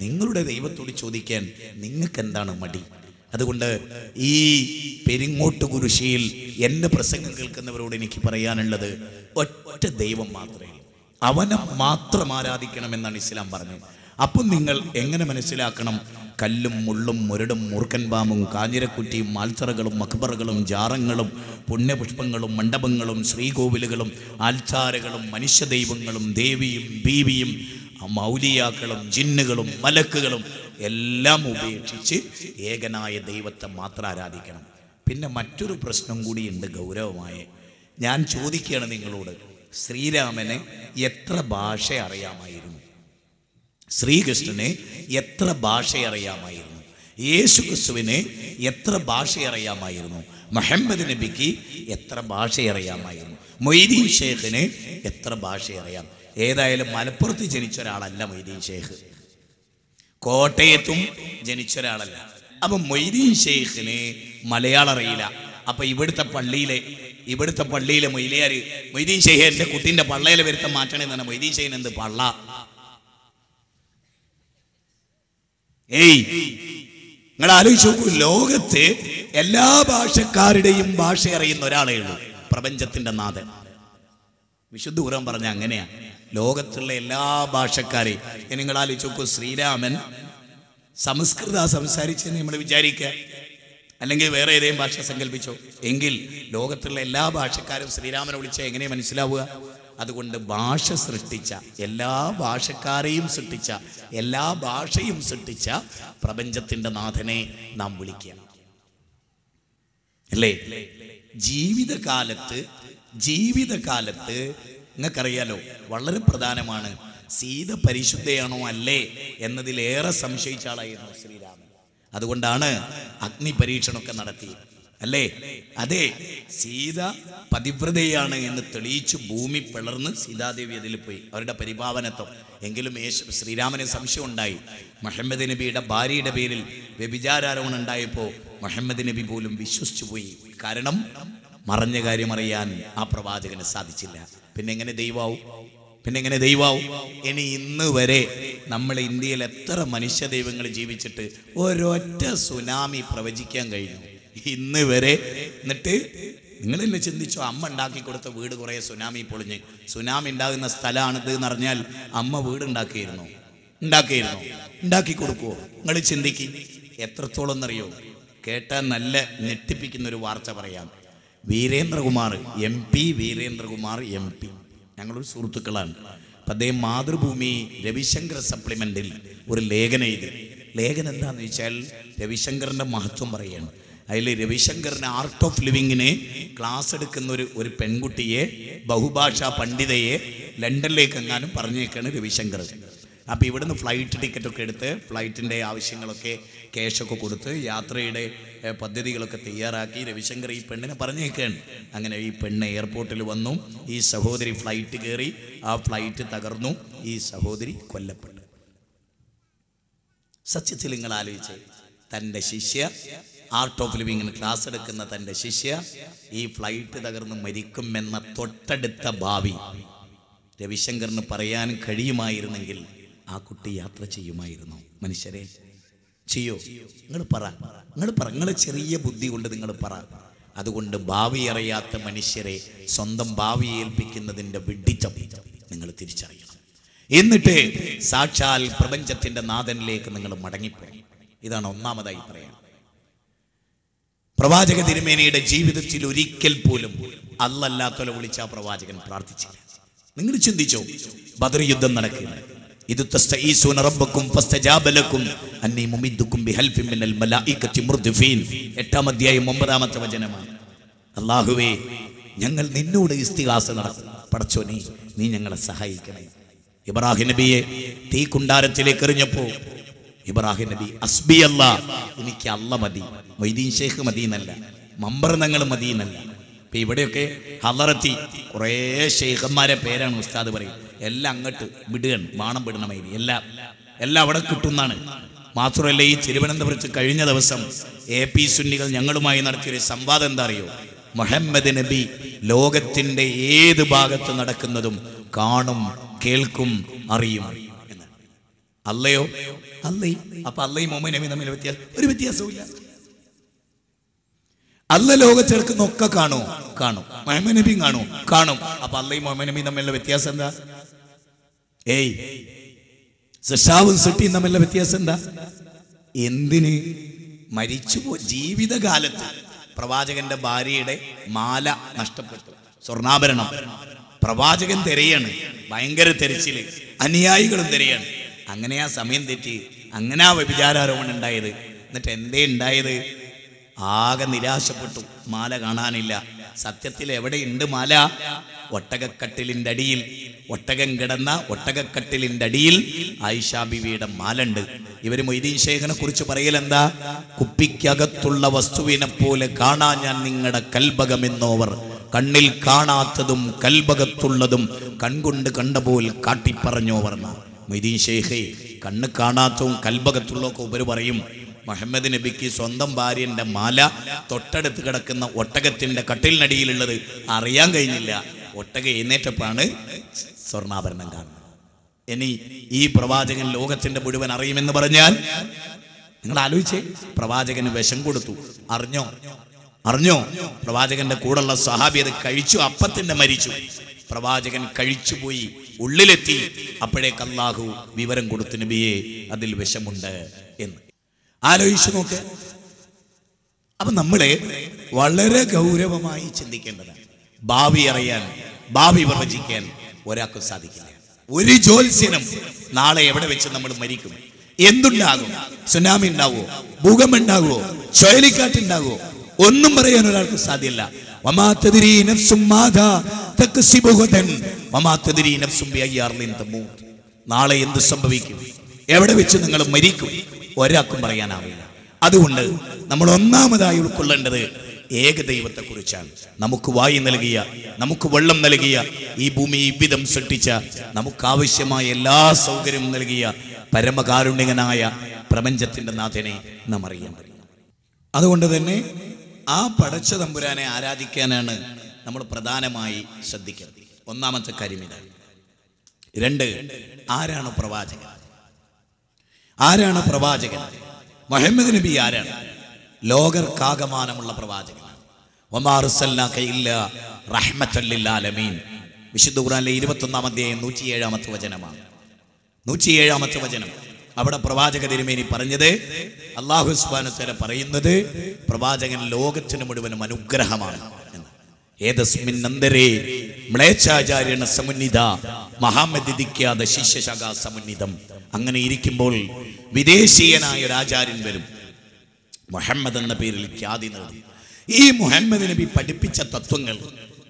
നിങ്ങളുടെ ദൈവത്തോട് ചോദിക്കാൻ നിങ്ങൾക്ക് എന്താണ് മടി? അതുകൊണ്ട് ഈ പെരിങ്ങോട്ട് കുരിശിയിൽ എൻ്റെ പ്രസംഗം കേൾക്കുന്നവരോട് എനിക്ക് പറയാനുള്ളത്, ഒറ്റ ദൈവം മാത്രമേ, അവനെ മാത്രം ആരാധിക്കണമെന്നാണ് ഇസ്ലാം പറഞ്ഞത്. അപ്പം നിങ്ങൾ എങ്ങനെ മനസ്സിലാക്കണം? കല്ലും മുള്ളും മുരടും മൂർഖൻ പാമ്പും കാഞ്ഞിരക്കുറ്റിയും മാൽത്തറകളും മക്ബറകളും ജാറങ്ങളും പുണ്യപുഷ്പങ്ങളും മണ്ഡപങ്ങളും ശ്രീകോവിലുകളും ആൽച്ചാരകളും മനുഷ്യദൈവങ്ങളും ദേവിയും ബീവിയും മൗലിയാക്കളും ജിന്നുകളും മലക്കുകളും എല്ലാം ഉപേക്ഷിച്ച് ഏകനായ ദൈവത്തെ മാത്രം ആരാധിക്കണം. പിന്നെ മറ്റൊരു പ്രശ്നം കൂടിയുണ്ട് ഗൗരവമായ. ഞാൻ ചോദിക്കുകയാണ് നിങ്ങളോട്, ശ്രീരാമന് എത്ര ഭാഷ അറിയാമായിരുന്നു? ശ്രീകൃഷ്ണന് എത്ര ഭാഷ അറിയാമായിരുന്നു? യേശു ക്രിസ്തുവിന് എത്ര ഭാഷ അറിയാമായിരുന്നു? മുഹമ്മദ് നബിക്ക് എത്ര ഭാഷ അറിയാമായിരുന്നു? മൊയ്തീൻ ഷേഖിന് എത്ര ഭാഷ അറിയാം? ഏതായാലും മലപ്പുറത്ത് ജനിച്ച ഒരാളല്ല മൊയ്തീൻ ഷേഖ്, കോട്ടയത്തും ജനിച്ച ഒരാളല്ല. അപ്പം മൊയ്തീൻ ഷേഖിന് മലയാളം അറിയില്ല. അപ്പം ഇവിടുത്തെ പള്ളിയിലെ മൊയ്ലിയാർ മൊയ്തീൻ ഷേഖ് എൻ്റെ കുട്ടീൻ്റെ പള്ളയിലെ വരുത്തം മാറ്റണേ തന്നെ. മൊയ്തീൻ ഷേഖിന് എന്ത് പള്ള? നിങ്ങൾ ആലോചിച്ച് നോക്കൂ, ലോകത്ത് എല്ലാ ഭാഷക്കാരുടെയും ഭാഷ അറിയുന്ന ഒരാളേ ഉള്ളൂ, പ്രപഞ്ചത്തിന്റെ നാഥൻ. വിശുദ്ധ ഖുർആൻ പറഞ്ഞ അങ്ങനെയാണ്. ലോകത്തുള്ള എല്ലാ ഭാഷക്കാരെയും നിങ്ങൾ ആലോചിച്ച് നോക്കൂ. ശ്രീരാമൻ സംസ്കൃത സംസാരിച്ചെന്ന് നമ്മൾ വിചാരിക്കുക, അല്ലെങ്കിൽ വേറെ ഏതെങ്കിലും ഭാഷ സങ്കല്പിച്ചോ. എങ്കിൽ ലോകത്തുള്ള എല്ലാ ഭാഷക്കാരും ശ്രീരാമനെ വിളിച്ചാൽ എങ്ങനെ മനസ്സിലാവുക? അതുകൊണ്ട് ഭാഷ സൃഷ്ടിച്ച, എല്ലാ ഭാഷക്കാരെയും സൃഷ്ടിച്ച, എല്ലാ ഭാഷയും സൃഷ്ടിച്ച പ്രപഞ്ചത്തിന്റെ നാഥനെ നാം വിളിക്കുക അല്ലേ? ജീവിതകാലത്ത് നിങ്ങൾക്കറിയാലോ, വളരെ പ്രധാനമാണ് സീത പരിശുദ്ധയാണോ അല്ലേ എന്നതിലേറെ സംശയിച്ച ആളായിരുന്നു ശ്രീരാമൻ. അതുകൊണ്ടാണ് അഗ്നി പരീക്ഷണമൊക്കെ നടത്തി അല്ലേ? അതെ, സീത പതിവ്രതയാണ് എന്ന് തെളിയിച്ചു ഭൂമി പിളർന്ന് സീതാദേവി അതിൽ പോയി, അവരുടെ പരിപാവനത്വം. എങ്കിലും ശ്രീരാമന് സംശയം ഉണ്ടായി. മുഹമ്മദ് നബിയുടെ ഭാര്യയുടെ പേരിൽ വ്യഭിചാരോപണം ഉണ്ടായപ്പോൾ മുഹമ്മദ് നബി പോലും വിശ്വസിച്ചു പോയി. കാരണം മറഞ്ഞ കാര്യം അറിയാൻ ആ പ്രവാചകന് സാധിച്ചില്ല. പിന്നെ എങ്ങനെ ദൈവാവും? ഇനി ഇന്ന് വരെ നമ്മൾ ഇന്ത്യയിൽ എത്ര മനുഷ്യ ദൈവങ്ങൾ ജീവിച്ചിട്ട് ഒരൊറ്റ സുനാമി പ്രവചിക്കാൻ കഴിഞ്ഞു ഇന്ന് വരെ? എന്നിട്ട് നിങ്ങളെന്നെ ചിന്തിച്ചോ, അമ്മ ഉണ്ടാക്കി കൊടുത്ത വീട് കുറേ സുനാമി പൊളിഞ്ഞ്, സുനാമി ഉണ്ടാകുന്ന സ്ഥലമാണിത് എന്ന് അറിഞ്ഞാൽ അമ്മ വീട് ഉണ്ടാക്കി കൊടുക്കുമോ? നിങ്ങൾ ചിന്തിക്ക്. എത്രത്തോളം എന്നറിയോ? കേട്ടാൽ നല്ല ഞെട്ടിപ്പിക്കുന്ന ഒരു വാർത്ത പറയാം. വീരേന്ദ്രകുമാർ എം പി ഞങ്ങളൊരു സുഹൃത്തുക്കളാണ്. അപ്പം അദ്ദേഹം മാതൃഭൂമി രവിശങ്കർ സപ്ലിമെന്റിൽ ഒരു ലേഖനം എഴുതി. ലേഖനം എന്താണെന്ന് വെച്ചാൽ രവിശങ്കറിന്റെ മഹത്വം പറയുകയാണ്. അതിൽ രവിശങ്കറിന് ആർട്ട് ഓഫ് ലിവിങ്ങിന് ക്ലാസ് എടുക്കുന്ന ഒരു പെൺകുട്ടിയെ, ബഹുഭാഷാ പണ്ഡിതയെ ലണ്ടനിലേക്ക് എങ്ങാനും പറഞ്ഞേക്കാണ് രവിശങ്കർ. അപ്പോൾ ഇവിടുന്ന് ഫ്ലൈറ്റ് ടിക്കറ്റൊക്കെ എടുത്ത് ഫ്ലൈറ്റിൻ്റെ ആവശ്യങ്ങളൊക്കെ ക്യാഷൊക്കെ കൊടുത്ത് യാത്രയുടെ പദ്ധതികളൊക്കെ തയ്യാറാക്കി രവിശങ്കർ ഈ പെണ്ണിനെ പറഞ്ഞേക്കാണ്. അങ്ങനെ ഈ പെണ്ണ് എയർപോർട്ടിൽ വന്നു. ഈ സഹോദരി ഫ്ലൈറ്റ് കയറി, ആ ഫ്ലൈറ്റ് തകർന്നു, ഈ സഹോദരി കൊല്ലപ്പെട്ടു. സത്യത്തിൽ നിങ്ങൾ ആലോചിച്ച്, തൻ്റെ ശിഷ്യ, ആർട്ട് ഓഫ് ലിവിങ്ങിന് ക്ലാസ് എടുക്കുന്ന തൻ്റെ ശിഷ്യ ഈ ഫ്ലൈറ്റ് തകർന്ന് മരിക്കുമെന്ന തൊട്ടടുത്ത ഭാവി രവിശങ്കറിന് പറയാൻ കഴിയുമായിരുന്നെങ്കിൽ ആ കുട്ടി യാത്ര ചെയ്യുമായിരുന്നു. മനുഷ്യരെ, ചെയ്യോ? നിങ്ങൾ പറ, നിങ്ങളെ ചെറിയ ബുദ്ധി കൊണ്ട് നിങ്ങൾ പറ. അതുകൊണ്ട് ഭാവി അറിയാത്ത മനുഷ്യരെ സ്വന്തം ഭാവിയെ ഏൽപ്പിക്കുന്നതിൻ്റെ വിഡ്ഢിത്തം നിങ്ങൾ തിരിച്ചറിയണം. എന്നിട്ട് സാക്ഷാൽ പ്രപഞ്ചത്തിന്റെ നാഥനിലേക്ക് നിങ്ങൾ മടങ്ങിപ്പോയി. ഇതാണ് ഒന്നാമതായി പറയാം. പ്രവാചക തിരുമേനിയുടെ ജീവിതത്തിൽ ഒരിക്കൽ പോലും അല്ലാത്തവരെ വിളിച്ച പ്രവാചകൻ പ്രാർത്ഥിച്ചില്ല. നിങ്ങൾ ചിന്തിച്ചോ, ബദർ യുദ്ധം നടക്കുകയാണ്, ഇദ് തസ്തഈസൂന റബ്ബക്കും ഫസ്തജാബ ലക്കും അന്നി മുമിദ്ദുക്കും ബിഹൽഫിൻ മിനൽ മലായികത്തി മുർദിഫീൻ. 8-ാം അധ്യായം 9-ാമത്തെ വചനമാണ്. അല്ലാഹുവേ, ഞങ്ങൾ നിന്നോട് ഇസ്തിഗാസ നടത്തും. പടച്ചോനെ, നീ ഞങ്ങളെ സഹായിക്കണേ. ഇബ്രാഹിം നബിയെ തീക്കുണ്ടാരത്തിലേക്ക് എറിഞ്ഞപ്പോൾ ഇബ്രാഹിം നബി അസ്ബി അല്ലാ, എനിക്ക് അല്ല മതി, മൊയ്തീൻ ഷേഖ് മതി എന്നല്ല, മമ്പർ ഞങ്ങൾ മതി എന്നല്ല. ഇപ്പം ഇവിടെയൊക്കെ ഹലറത്തി കുറേ ഷെയ്ഖന്മാരെ പേരാണ് ഉസ്താദ് പറയും. എല്ലാം അങ്ങോട്ട് വിടുകയാണ്, ബാണം വിടണമായിരി, എല്ലാം അവിടെ കിട്ടുന്നതാണ്. മാത്രമല്ല, ഈ തിരുവനന്തപുരത്ത് കഴിഞ്ഞ ദിവസം AP സുന്നികൾ ഞങ്ങളുമായി നടത്തിയൊരു സംവാദം എന്താ അറിയോ? മുഹമ്മദ് നബി ലോകത്തിന്റെ ഏത് ഭാഗത്ത് നടക്കുന്നതും കാണും, കേൾക്കും, അറിയും എന്നാണ്. അല്ലയോ? അല്ലേ. അപ്പൊ അല്ലയും മുഹമ്മദ് നബി തമ്മിൽ ഒരു വ്യത്യാസവും. അല്ല ലോകത്തെടുക്കുന്നൊക്കെ കാണും. മുഹമ്മദ് നബി കാണും. അപ്പൊ അല്ലയും മുഹമ്മദ് നബിയും തമ്മിലുള്ള വ്യത്യാസം എന്താ? സൃഷ്ടാവും സൃഷ്ടിയും തമ്മിലുള്ള വ്യത്യാസം എന്താ? എന്തിന്? മരിച്ചുപോ ജീവിതകാലത്ത് പ്രവാചകന്റെ ഭാര്യയുടെ മാല നഷ്ടപ്പെട്ടു, സ്വർണ്ണാഭരണം. പ്രവാചകൻ തിരയാണ്, ഭയങ്കര തെരച്ചില്, അനുയായികളും തിരയാണ്. അങ്ങനെ ആ സമയം തെറ്റി, അങ്ങനെ ആ വ്യഭിചാരോപണം ഉണ്ടായത്. എന്നിട്ട് എന്തേ ഉണ്ടായത്? ആകെ നിരാശപ്പെട്ടു, മാല കാണാനില്ല. സത്യത്തിൽ എവിടെയുണ്ട് മാല? ഒട്ടകക്കട്ടിലിൻ്റെ അടിയിൽ, ഒട്ടകം കിടന്ന ഒട്ടകക്കട്ടിലിൻ്റെ അടിയിൽ ആയിഷാ ബിവിയുടെ മാലുണ്ട്. ഇവര് മൊയ്തീൻ ഷേഖിനെ കുറിച്ച് പറയലെന്താ? കുപ്പിക്കകത്തുള്ള വസ്തുവിനെ പോലെ കാണാൻ ഞാൻ നിങ്ങളുടെ കൽബകമെന്നോവർ, കണ്ണിൽ കാണാത്തതും കൽബകത്തുള്ളതും കൺകൊണ്ട് കണ്ടപോൽ കാട്ടിപ്പറഞ്ഞോവർ. മൊയ്തീൻ ഷേഖ് കണ്ണ് കാണാത്തതും കൽബകത്തുള്ളതൊക്കെ ഉപരി പറയും. മുഹമ്മദ് നബിക്ക് സ്വന്തം ഭാര്യന്റെ മാല തൊട്ടടുത്ത് കിടക്കുന്ന ഒട്ടകത്തിന്റെ കട്ടിലിനടിയിലുള്ളത് അറിയാൻ കഴിഞ്ഞില്ല. ഒട്ടക എഴുന്നേറ്റപ്പാണ് സ്വർണ്ണാഭരണം കാണുന്നത്. ഇനി ഈ പ്രവാചകൻ ലോകത്തിന്റെ മുഴുവൻ അറിയുമെന്ന് പറഞ്ഞാൽ നിങ്ങൾ ആലോചിച്ചേ. പ്രവാചകന് വിഷം കൊടുത്തു, അറിഞ്ഞോ? പ്രവാചകന്റെ കൂടെയുള്ള സഹാബി അത് കഴിച്ചു, അപ്പത്തിന്റെ മരിച്ചു. പ്രവാചകൻ കഴിച്ചുപോയി, ഉള്ളിലെത്തി. അപ്പോഴേക്ക് അല്ലാഹു വിവരം കൊടുത്തു, നബിയെ അതിൽ വിഷമുണ്ട് എന്ന്. ആലോചിച്ചു നോക്ക്. അപ്പൊ നമ്മളെ വളരെ ഗൗരവമായി ചിന്തിക്കേണ്ടതാണ്. ഭാവി അറിയാൻ, ഭാവി പ്രവചിക്കാൻ ഒരാൾക്കും സാധിക്കില്ല. ഒരു ജ്യോത്സ്യനും നാളെ എവിടെ വെച്ച് നമ്മൾ മരിക്കും, എന്തുണ്ടാകും, സുനാമി ഉണ്ടാകുമോ, ഭൂകമ്പം ഉണ്ടാകുമോ, ചുഴലിക്കാറ്റുണ്ടാകുമോ, ഒന്നും പറയാൻ ഒരാൾക്ക് സാധ്യമല്ല. നാളെ എന്ത് സംഭവിക്കും, എവിടെ വെച്ച് നിങ്ങൾ മരിക്കും, ഒരാൾക്കും പറയാനാവില്ല. അതുകൊണ്ട് നമ്മൾ ഒന്നാമതായി ഉൾക്കൊള്ളേണ്ടത് ഏകദൈവത്തെ കുറിച്ചാണ്. നമുക്ക് വായു നൽകിയ, നമുക്ക് വെള്ളം നൽകിയ, ഈ ഭൂമി ഇவ்விதം സൃഷ്ടിച്ച, നമുക്ക് ആവശ്യമായ എല്ലാ സൗകര്യവും നൽകിയ പരമകാരുണ്യകനായ പ്രപഞ്ചത്തിന്റെ നാഥനെ നാം അറിയാൻ. അതുകൊണ്ട് തന്നെ ആ പടച്ച തമ്പുരാനെ ആരാധിക്കാനാണ് നമ്മൾ പ്രധാനമായി ശ്രദ്ധിക്കുന്നത്. ഒന്നാമത്തെ കാര്യം ഇതാണ്. 2, ആരാണ് പ്രവാചകൻ? പ്രവാചകൻ മുഹമ്മദ് നബി ആരാണ്? ലോകർക്കാകമാനമുള്ള പ്രവാചകനാണ്. വമാ അർസൽനാക ഇല്ലാ റഹ്മത്തൽ ലിൽ ആലമീൻ. വിശുദ്ധ ഖുർആനിലെ 21-ാം അധ്യായം 107-ാമത്തെ വചനമാണ്. 107-ാമത്തെ വചനം. അവിടെ പ്രവാചക തിരുമേനി പറഞ്ഞത്, അല്ലാഹു സുബ്ഹാനഹു വ തആല പറയുന്നത്, പ്രവാചകൻ ലോകത്തിന് മുഴുവനും അനുഗ്രഹമാണ് എന്ന്. ഏതസ്മിൻ നന്ദരേ മ്ലേച്ഛാചാര്യണ സമുന്നിത മഹാമതിദിക്കാതെ ശിഷ്യശാഖ സമുന്നിതം. അങ്ങനെ ഇരിക്കുമ്പോൾ വിദേശീയനായ ഒരു ആചാര്യൻ വരും, മുഹമ്മദ് എന്ന പേരിൽ ഖ്യാതി നേടും. ഈ മുഹമ്മദ് നബി പഠിപ്പിച്ച തത്വങ്ങൾ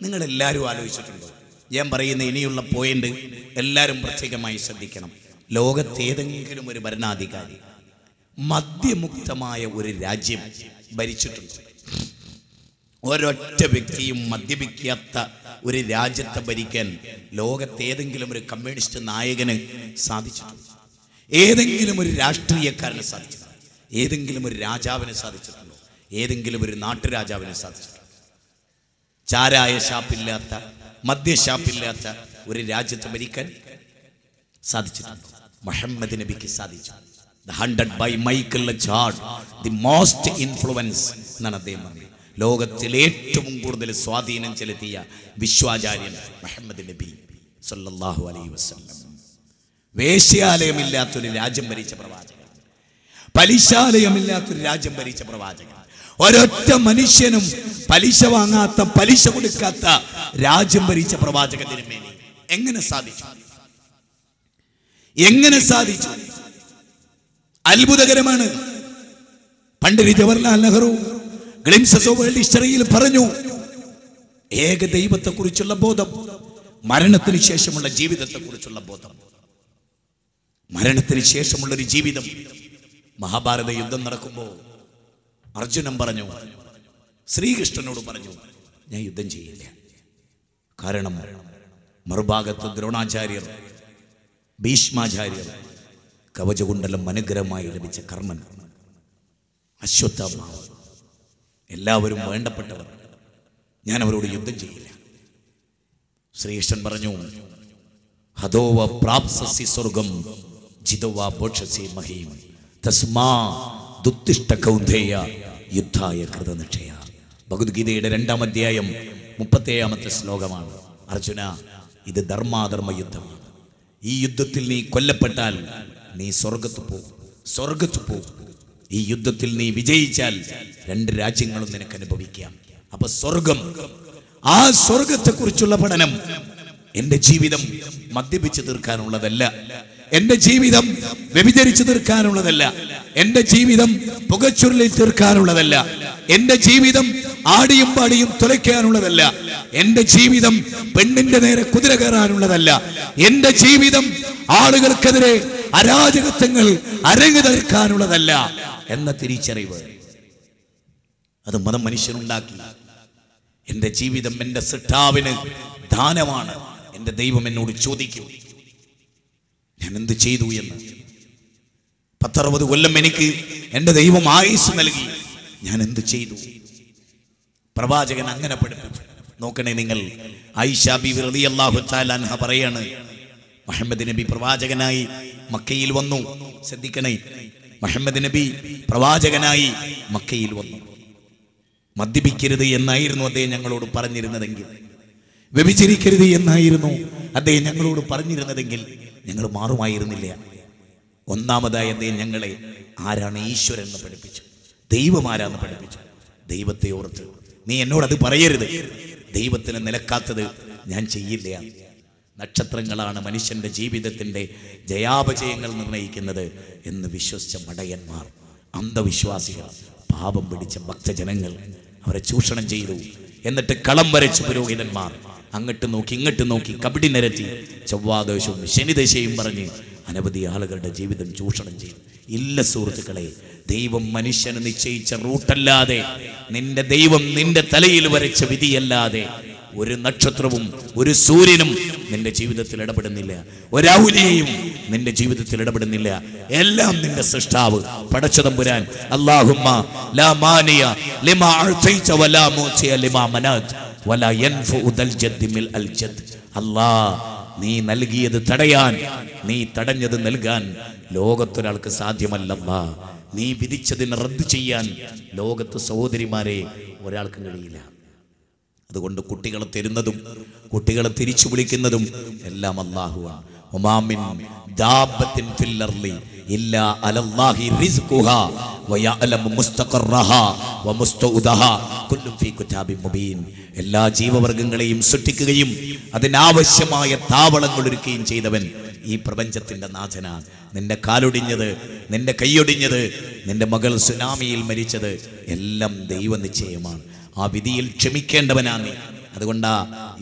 നിങ്ങൾ എല്ലാവരും ആലോചിച്ചിട്ടുണ്ടോ? ഞാൻ പറയുന്ന ഇനിയുള്ള പോയിന്റ് എല്ലാവരും പ്രത്യേകമായി ശ്രദ്ധിക്കണം. ലോകത്തേതെങ്കിലും ഒരു ഭരണാധികാരി മദ്യമുക്തമായ ഒരു രാജ്യം ഭരിച്ചിട്ടുണ്ട്? ഒരൊറ്റ വ്യക്തിയും മദ്യപിക്കാത്ത ഒരു രാജ്യത്തെ ഭരിക്കാൻ ലോകത്തേതെങ്കിലും ഒരു കമ്മ്യൂണിസ്റ്റ് നായകന് സാധിച്ചിട്ടുണ്ട്? ഏതെങ്കിലും ഒരു രാഷ്ട്രീയക്കാരന് സാധിച്ചിട്ടുണ്ടോ? ഏതെങ്കിലും ഒരു രാജാവിന് സാധിച്ചിട്ടുണ്ടോ? ഏതെങ്കിലും ഒരു നാട്ടുരാജാവിന് സാധിച്ചിട്ടുണ്ടോ? ചാരായ ഷാപ്പില്ലാത്ത, മദ്യഷാപ്പില്ലാത്ത ഒരു രാജ്യത്തെ ഭരിക്കാൻ സാധിച്ചിട്ടുണ്ടോ? മുഹമ്മദ് നബിക്ക് സാധിച്ചു. The 100 by Michael Lachard, the most influence എന്നാണ് അദ്ദേഹം പറഞ്ഞത്. ലോകത്തിൽ ഏറ്റവും കൂടുതൽ സ്വാധീനം ചെലുത്തിയ വിശ്വാചാര്യൻ മുഹമ്മദ് നബി സല്ലല്ലാഹു അലൈഹി വസല്ലം. വേശ്യാലയമില്ലാത്തൊരു രാജ്യം ഭരിച്ച പ്രവാചകൻ, പലിശാലയമില്ലാത്തൊരു രാജ്യം ഭരിച്ച പ്രവാചകൻ, ഒരൊറ്റ മനുഷ്യനും പലിശ വാങ്ങാത്ത, പലിശ കൊടുക്കാത്ത രാജ്യം ഭരിച്ച പ്രവാചക തിരുമേനി എങ്ങനെ സാധിച്ചു? എങ്ങനെ സാധിച്ചു? അത്ഭുതകരമാണ്. Pandit Jawaharlal Nehru glimpses of world ഹിസ്റ്ററിയിൽ പറഞ്ഞു, ഏക ദൈവത്തെക്കുറിച്ചുള്ള ബോധം, മരണത്തിന് ശേഷമുള്ള ജീവിതത്തെക്കുറിച്ചുള്ള ബോധം. മരണത്തിന് ശേഷമുള്ളൊരു ജീവിതം. മഹാഭാരത യുദ്ധം നടക്കുമ്പോൾ അർജുനൻ പറഞ്ഞു, ശ്രീകൃഷ്ണനോട് പറഞ്ഞു, ഞാൻ യുദ്ധം ചെയ്യില്ല. കാരണം മറുഭാഗത്ത് ദ്രോണാചാര്യർ, ഭീഷ്മാചാര്യർ, കവചകുണ്ടലം അനുഗ്രഹമായി ലഭിച്ച കർമ്മൻ, അശ്വത്ഥാമ, എല്ലാവരും വേണ്ടപ്പെട്ടവർ, ഞാൻ അവരോട് യുദ്ധം ചെയ്യില്ല. ശ്രീകൃഷ്ണൻ പറഞ്ഞു, ഹതോവ പ്രാപ്സസി സ്വർഗം ജിതോവ ഭോക്ഷസി മഹീം തസ്മാ ദുത്തിഷ്ഠ കൗന്ദേയ യുദ്ധായ കൃതനിക്ഷയ. ഭഗവത്ഗീതയുടെ 2-ാം അധ്യായം 37-ാമത്തെ ശ്ലോകമാണ്. അർജുന, ഇത് ധർമാധർമ്മ യുദ്ധമാണ്. ഈ യുദ്ധത്തിൽ നീ കൊല്ലപ്പെട്ടാൽ നീ സ്വർഗത്ത് പോകും. ഈ യുദ്ധത്തിൽ നീ വിജയിച്ചാൽ 2 രാജ്യങ്ങളും നിനക്ക് അനുഭവിക്കാം. അപ്പൊ സ്വർഗം, ആ സ്വർഗത്തെക്കുറിച്ചുള്ള പഠനം എന്റെ ജീവിതം മദ്യപിച്ചു തീർക്കാനുള്ളതല്ല, എന്റെ ജീവിതം വ്യഭിചരിച്ചു തീർക്കാനുള്ളതല്ല, എന്റെ ജീവിതം പുകച്ചുരുളി തീർക്കാനുള്ളതല്ല, എന്റെ ജീവിതം ആടിയും പാടിയും തുലയ്ക്കാനുള്ളതല്ല, എന്റെ ജീവിതം പെണ്ണിന്റെ നേരെ കുതിര കയറാനുള്ളതല്ല, എന്റെ ജീവിതം ആളുകൾക്കെതിരെ അരാജകത്വങ്ങൾ അരങ്ങു തീർക്കാനുള്ളതല്ല എന്ന തിരിച്ചറിവ്. അത് മതം മനുഷ്യനുണ്ടാക്കി. എന്റെ ജീവിതം എന്റെ സൃഷ്ടാവിന് ദാനമാണ്. എന്റെ ദൈവം എന്നോട് ചോദിക്കും, ഞാൻ എന്ത് ചെയ്തു എന്ന്. 10-60 കൊല്ലം എനിക്ക് എന്റെ ദൈവം ആയുസ് നൽകി, ഞാൻ എന്ത് ചെയ്തു? പ്രവാചകൻ അങ്ങനെ പഠിപ്പിച്ചു. നോക്കണേ നിങ്ങൾ, ആയിഷ ബീവി റളിയല്ലാഹു തആല അൻഹ പറയാണ്, മുഹമ്മദ് നബി പ്രവാചകനായി മക്കയിൽ വന്നു. ശ്രദ്ധിക്കണേ, മുഹമ്മദ് നബി പ്രവാചകനായി മക്കയിൽ വന്നു. മദ്യപിക്കരുത് എന്നായിരുന്നു അദ്ദേഹം ഞങ്ങളോട് പറഞ്ഞിരുന്നതെങ്കിൽ, വ്യഭിചരിക്കരുത് എന്നായിരുന്നു അദ്ദേഹം ഞങ്ങളോട് പറഞ്ഞിരുന്നതെങ്കിൽ ഞങ്ങൾ മാറുമായിരുന്നില്ല. ഒന്നാമതായി അദ്ദേഹം ഞങ്ങളെ ആരാണ് ഈശ്വരൻ എന്ന് പഠിപ്പിച്ചു, ദൈവം ആരാന്ന് പഠിപ്പിച്ചു. ദൈവത്തെ ഓർത്ത് നീ എന്നോടത് പറയരുത്, ദൈവത്തിന് നിലക്കാത്തത് ഞാൻ ചെയ്യില്ല. നക്ഷത്രങ്ങളാണ് മനുഷ്യന്റെ ജീവിതത്തിന്റെ ജയാപജയങ്ങൾ നിർണയിക്കുന്നത് എന്ന് വിശ്വസിച്ച മടയന്മാർ, അന്ധവിശ്വാസികൾ, പാപം പിടിച്ച ഭക്തജനങ്ങൾ അവരെ ചൂഷണം ചെയ്തു. എന്നിട്ട് കളം വരച്ചു പുരോഹിതന്മാർ, അങ്ങോട്ട് നോക്കി ഇങ്ങോട്ട് നോക്കി കബഡി നിരത്തി ചൊവ്വാദശവും ശനിദശയും പറഞ്ഞ് അനവധി ആളുകളുടെ ജീവിതം ചൂഷണം ചെയ്തു. ഇല്ല സുഹൃത്തുക്കളെ, ദൈവം മനുഷ്യന് നിശ്ചയിച്ച റൂട്ടല്ലാതെ, നിന്റെ ദൈവം നിന്റെ തലയിൽ വരച്ച വിധിയല്ലാതെ ഒരു നക്ഷത്രവും ഒരു സൂര്യനും നിന്റെ ജീവിതത്തിൽ ഇടപെടുന്നില്ല, ഒരൗലിയയും നിന്റെ ജീവിതത്തിൽ ഇടപെടുന്നില്ല. എല്ലാം നിന്റെ സൃഷ്ടാവ് പടച്ചതമ്പുരാൻ. അല്ലാഹുമ്മ ലാ മാനിയ ലിമാ അഅതൈത വലാ മൂതിയ ലിമാ മനാത് വലാ യൻഫഉ ദൽ ജദ്ദി മിൽ അൽ ജദ്. അല്ലാഹ്, നീ നൽകിയത് തടയാൻ, നീ തടഞ്ഞത് നൽകാൻ ലോകത്തൊരാൾക്ക് സാധ്യമല്ലല്ലാ. നീ വിധിച്ചതിനെ റദ്ദ് ചെയ്യാൻ ലോകത്ത് സഹോദരിമാരെ ഒരാൾക്കും കഴിയില്ല. അതുകൊണ്ട് കുട്ടികളെ തരുന്നതും കുട്ടികളെ തിരിച്ചു വിളിക്കുന്നതും എല്ലാം അല്ലാഹുവാണ്. വമാമിൻ ദാബത്തിൻ ഫിൽ അർളി ഇല്ലാ അലല്ലാഹി റിസ്ഖുഹാ വയഅലമു മുസ്തഖറഹാ വമുസ്തൗദഹാ കുല്ലും ഫീ കിതാബിൻ മുബീൻ. എല്ലാ ജീവവർഗങ്ങളെയും സൃഷ്ടിക്കുകയും അതിനാവശ്യമായ താവളങ്ങൾ ഒരുക്കുകയും ചെയ്തവൻ ഈ പ്രപഞ്ചത്തിന്റെ നാഥനാണ്. നിന്റെ കാലൊടിഞ്ഞത്, നിന്റെ കൈയൊടിഞ്ഞത്, നിന്റെ മകൾ സുനാമിയിൽ മരിച്ചത് എല്ലാം ദൈവനിശ്ചയമാണ്. ആ വിധിയിൽ ക്ഷമിക്കേണ്ടവനാണ് നീ. അതുകൊണ്ടാ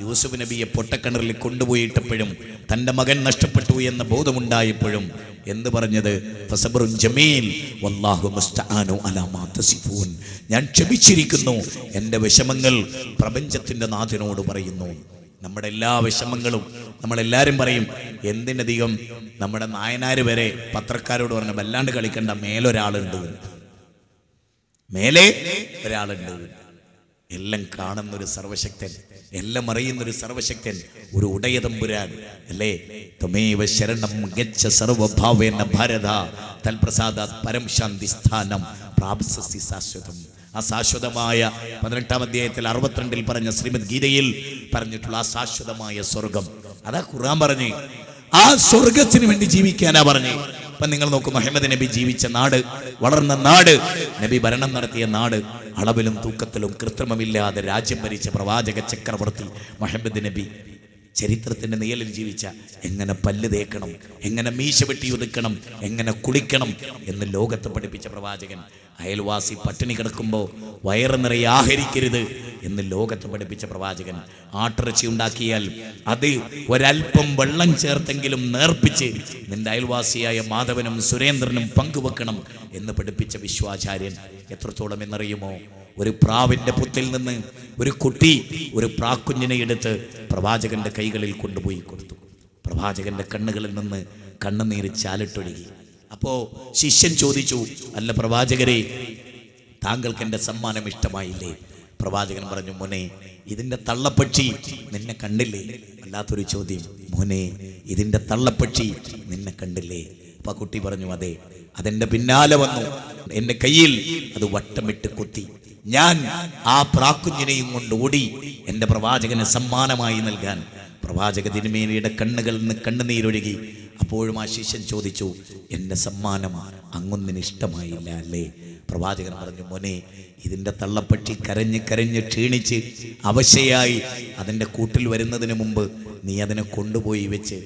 യൂസുഫ് നബിയെ പൊട്ടക്കിണറിൽ കൊണ്ടുപോയിട്ടപ്പോഴും തൻ്റെ മകൻ നഷ്ടപ്പെട്ടു എന്ന ബോധമുണ്ടായപ്പോഴും എന്ത് പറഞ്ഞത്? ഫസബ്റുൻ ജമീൽ വല്ലാഹു മുസ്തആനു അലാ മാ തസിഫൂൻ. ഞാൻ ക്ഷമിച്ചിരിക്കുന്നു, എൻ്റെ വിഷമങ്ങൾ പ്രപഞ്ചത്തിൻ്റെ നാഥനോട് പറയുന്നു. നമ്മുടെ എല്ലാ വിഷമങ്ങളും നമ്മളെല്ലാവരും പറയും. എന്തിനധികം നമ്മുടെ നായനാര് വരെ പത്രക്കാരോട് പറഞ്ഞു, വല്ലാണ്ട് കളിക്കണ്ട, മേലൊരാളുണ്ട്, മേലെ ഒരാളുണ്ട്. എല്ലാം കാണുന്നൊരു സർവശക്തൻ, എല്ലാം അറിയുന്നൊരു സർവശക്തൻ, ഒരു ഉടയതമ്പുരാൻ അല്ലേ? ത്വമേവ ശരണം ഗച്ഛ സർവഭാവേന ഭാരത തൽപ്രസാദാത് പരം ശാന്തി സ്ഥാനം പ്രാപ്സ്യസി ശാശ്വതം. ആ ശാശ്വതമായ 18-ാം അധ്യായത്തിൽ 62-ൽ പറഞ്ഞ ശ്രീമദ് ഗീതയിൽ പറഞ്ഞിട്ടുള്ള ആ ശാശ്വതമായ സ്വർഗം, അതാ ഖുർആൻ പറഞ്ഞ് ആ സ്വർഗത്തിന് വേണ്ടി ജീവിക്കാനാ പറഞ്ഞേ. അപ്പൊ നിങ്ങൾ നോക്കും, മുഹമ്മദ് നബി ജീവിച്ച നാട്, വളർന്ന നാട്, നബി ഭരണം നടത്തിയ നാട്, അളവിലും തൂക്കത്തിലും കൃത്രിമമില്ലാതെ രാജ്യം ഭരിച്ച പ്രവാചക ചക്രവർത്തി മുഹമ്മദ് നബി ചരിത്രത്തിൻ്റെ നിഴലിൽ ജീവിച്ച എങ്ങനെ പല്ല് തേക്കണം, എങ്ങനെ മീശ വെട്ടി ഒതുക്കണം, എങ്ങനെ കുളിക്കണം എന്ന് ലോകത്തെ പഠിപ്പിച്ച പ്രവാചകൻ. അയൽവാസി പട്ടിണി കിടക്കുമ്പോൾ വയറ് നിറയെ ആഹരിക്കരുത് എന്ന് ലോകത്തെ പഠിപ്പിച്ച പ്രവാചകൻ. ആട്ടിറച്ചി ഉണ്ടാക്കിയാൽ അത് ഒരൽപ്പം വെള്ളം ചേർത്തെങ്കിലും നേർപ്പിച്ച് നിന്റെ അയൽവാസിയായ മാധവനും സുരേന്ദ്രനും പങ്കുവെക്കണം എന്ന് പഠിപ്പിച്ച വിശ്വാചാര്യൻ. എത്രത്തോളം എന്നറിയുമോ? ഒരു പ്രാവിൻ്റെ പുത്തിൽ നിന്ന് ഒരു കുട്ടി ഒരു പ്രാക്കുഞ്ഞിനെ എടുത്ത് പ്രവാചകന്റെ കൈകളിൽ കൊണ്ടുപോയി കൊടുത്തു. പ്രവാചകന്റെ കണ്ണുകളിൽ നിന്ന് കണ്ണുനീര് ചാലിട്ടൊഴുകി. അപ്പോൾ ശിഷ്യൻ ചോദിച്ചു, അല്ല പ്രവാചകരെ, താങ്കൾക്ക് എൻ്റെ സമ്മാനം ഇഷ്ടമായില്ലേ? പ്രവാചകൻ പറഞ്ഞു, മോനെ, ഇതിൻ്റെ തള്ളപ്പക്ഷി നിന്നെ കണ്ടില്ലേ? അല്ലാത്തൊരു ചോദ്യം. മോനെ, ഇതിൻ്റെ തള്ളപ്പക്ഷി നിന്നെ കണ്ടില്ലേ? അപ്പം കുട്ടി പറഞ്ഞു, അതെ. അതെൻ്റെ പിന്നാലെ വന്നു, എൻ്റെ കയ്യിൽ അത് വട്ടമിട്ട് കൊത്തി. ഞാൻ ആ പ്രാക്കുഞ്ഞിനെയും കൊണ്ട് ഓടി എൻ്റെ പ്രവാചകന് സമ്മാനമായി നൽകാൻ. പ്രവാചക തിരുമേനിയുടെ കണ്ണുകളിൽ നിന്ന് കണ്ണുനീരൊഴുകി. അപ്പോഴും ആ ശിഷ്യൻ ചോദിച്ചു, എൻ്റെ സമ്മാനം അങ്ങൊന്നിന് ഇഷ്ടമായില്ല അല്ലേ? പ്രവാചകൻ പറഞ്ഞു, മോനെ, ഇതിൻ്റെ തള്ളപ്പട്ടി കരഞ്ഞ് കരഞ്ഞ് ക്ഷീണിച്ച് അവശയായി അതിൻ്റെ കൂട്ടിൽ വരുന്നതിന് മുമ്പ് നീ അതിനെ കൊണ്ടുപോയി വെച്ച്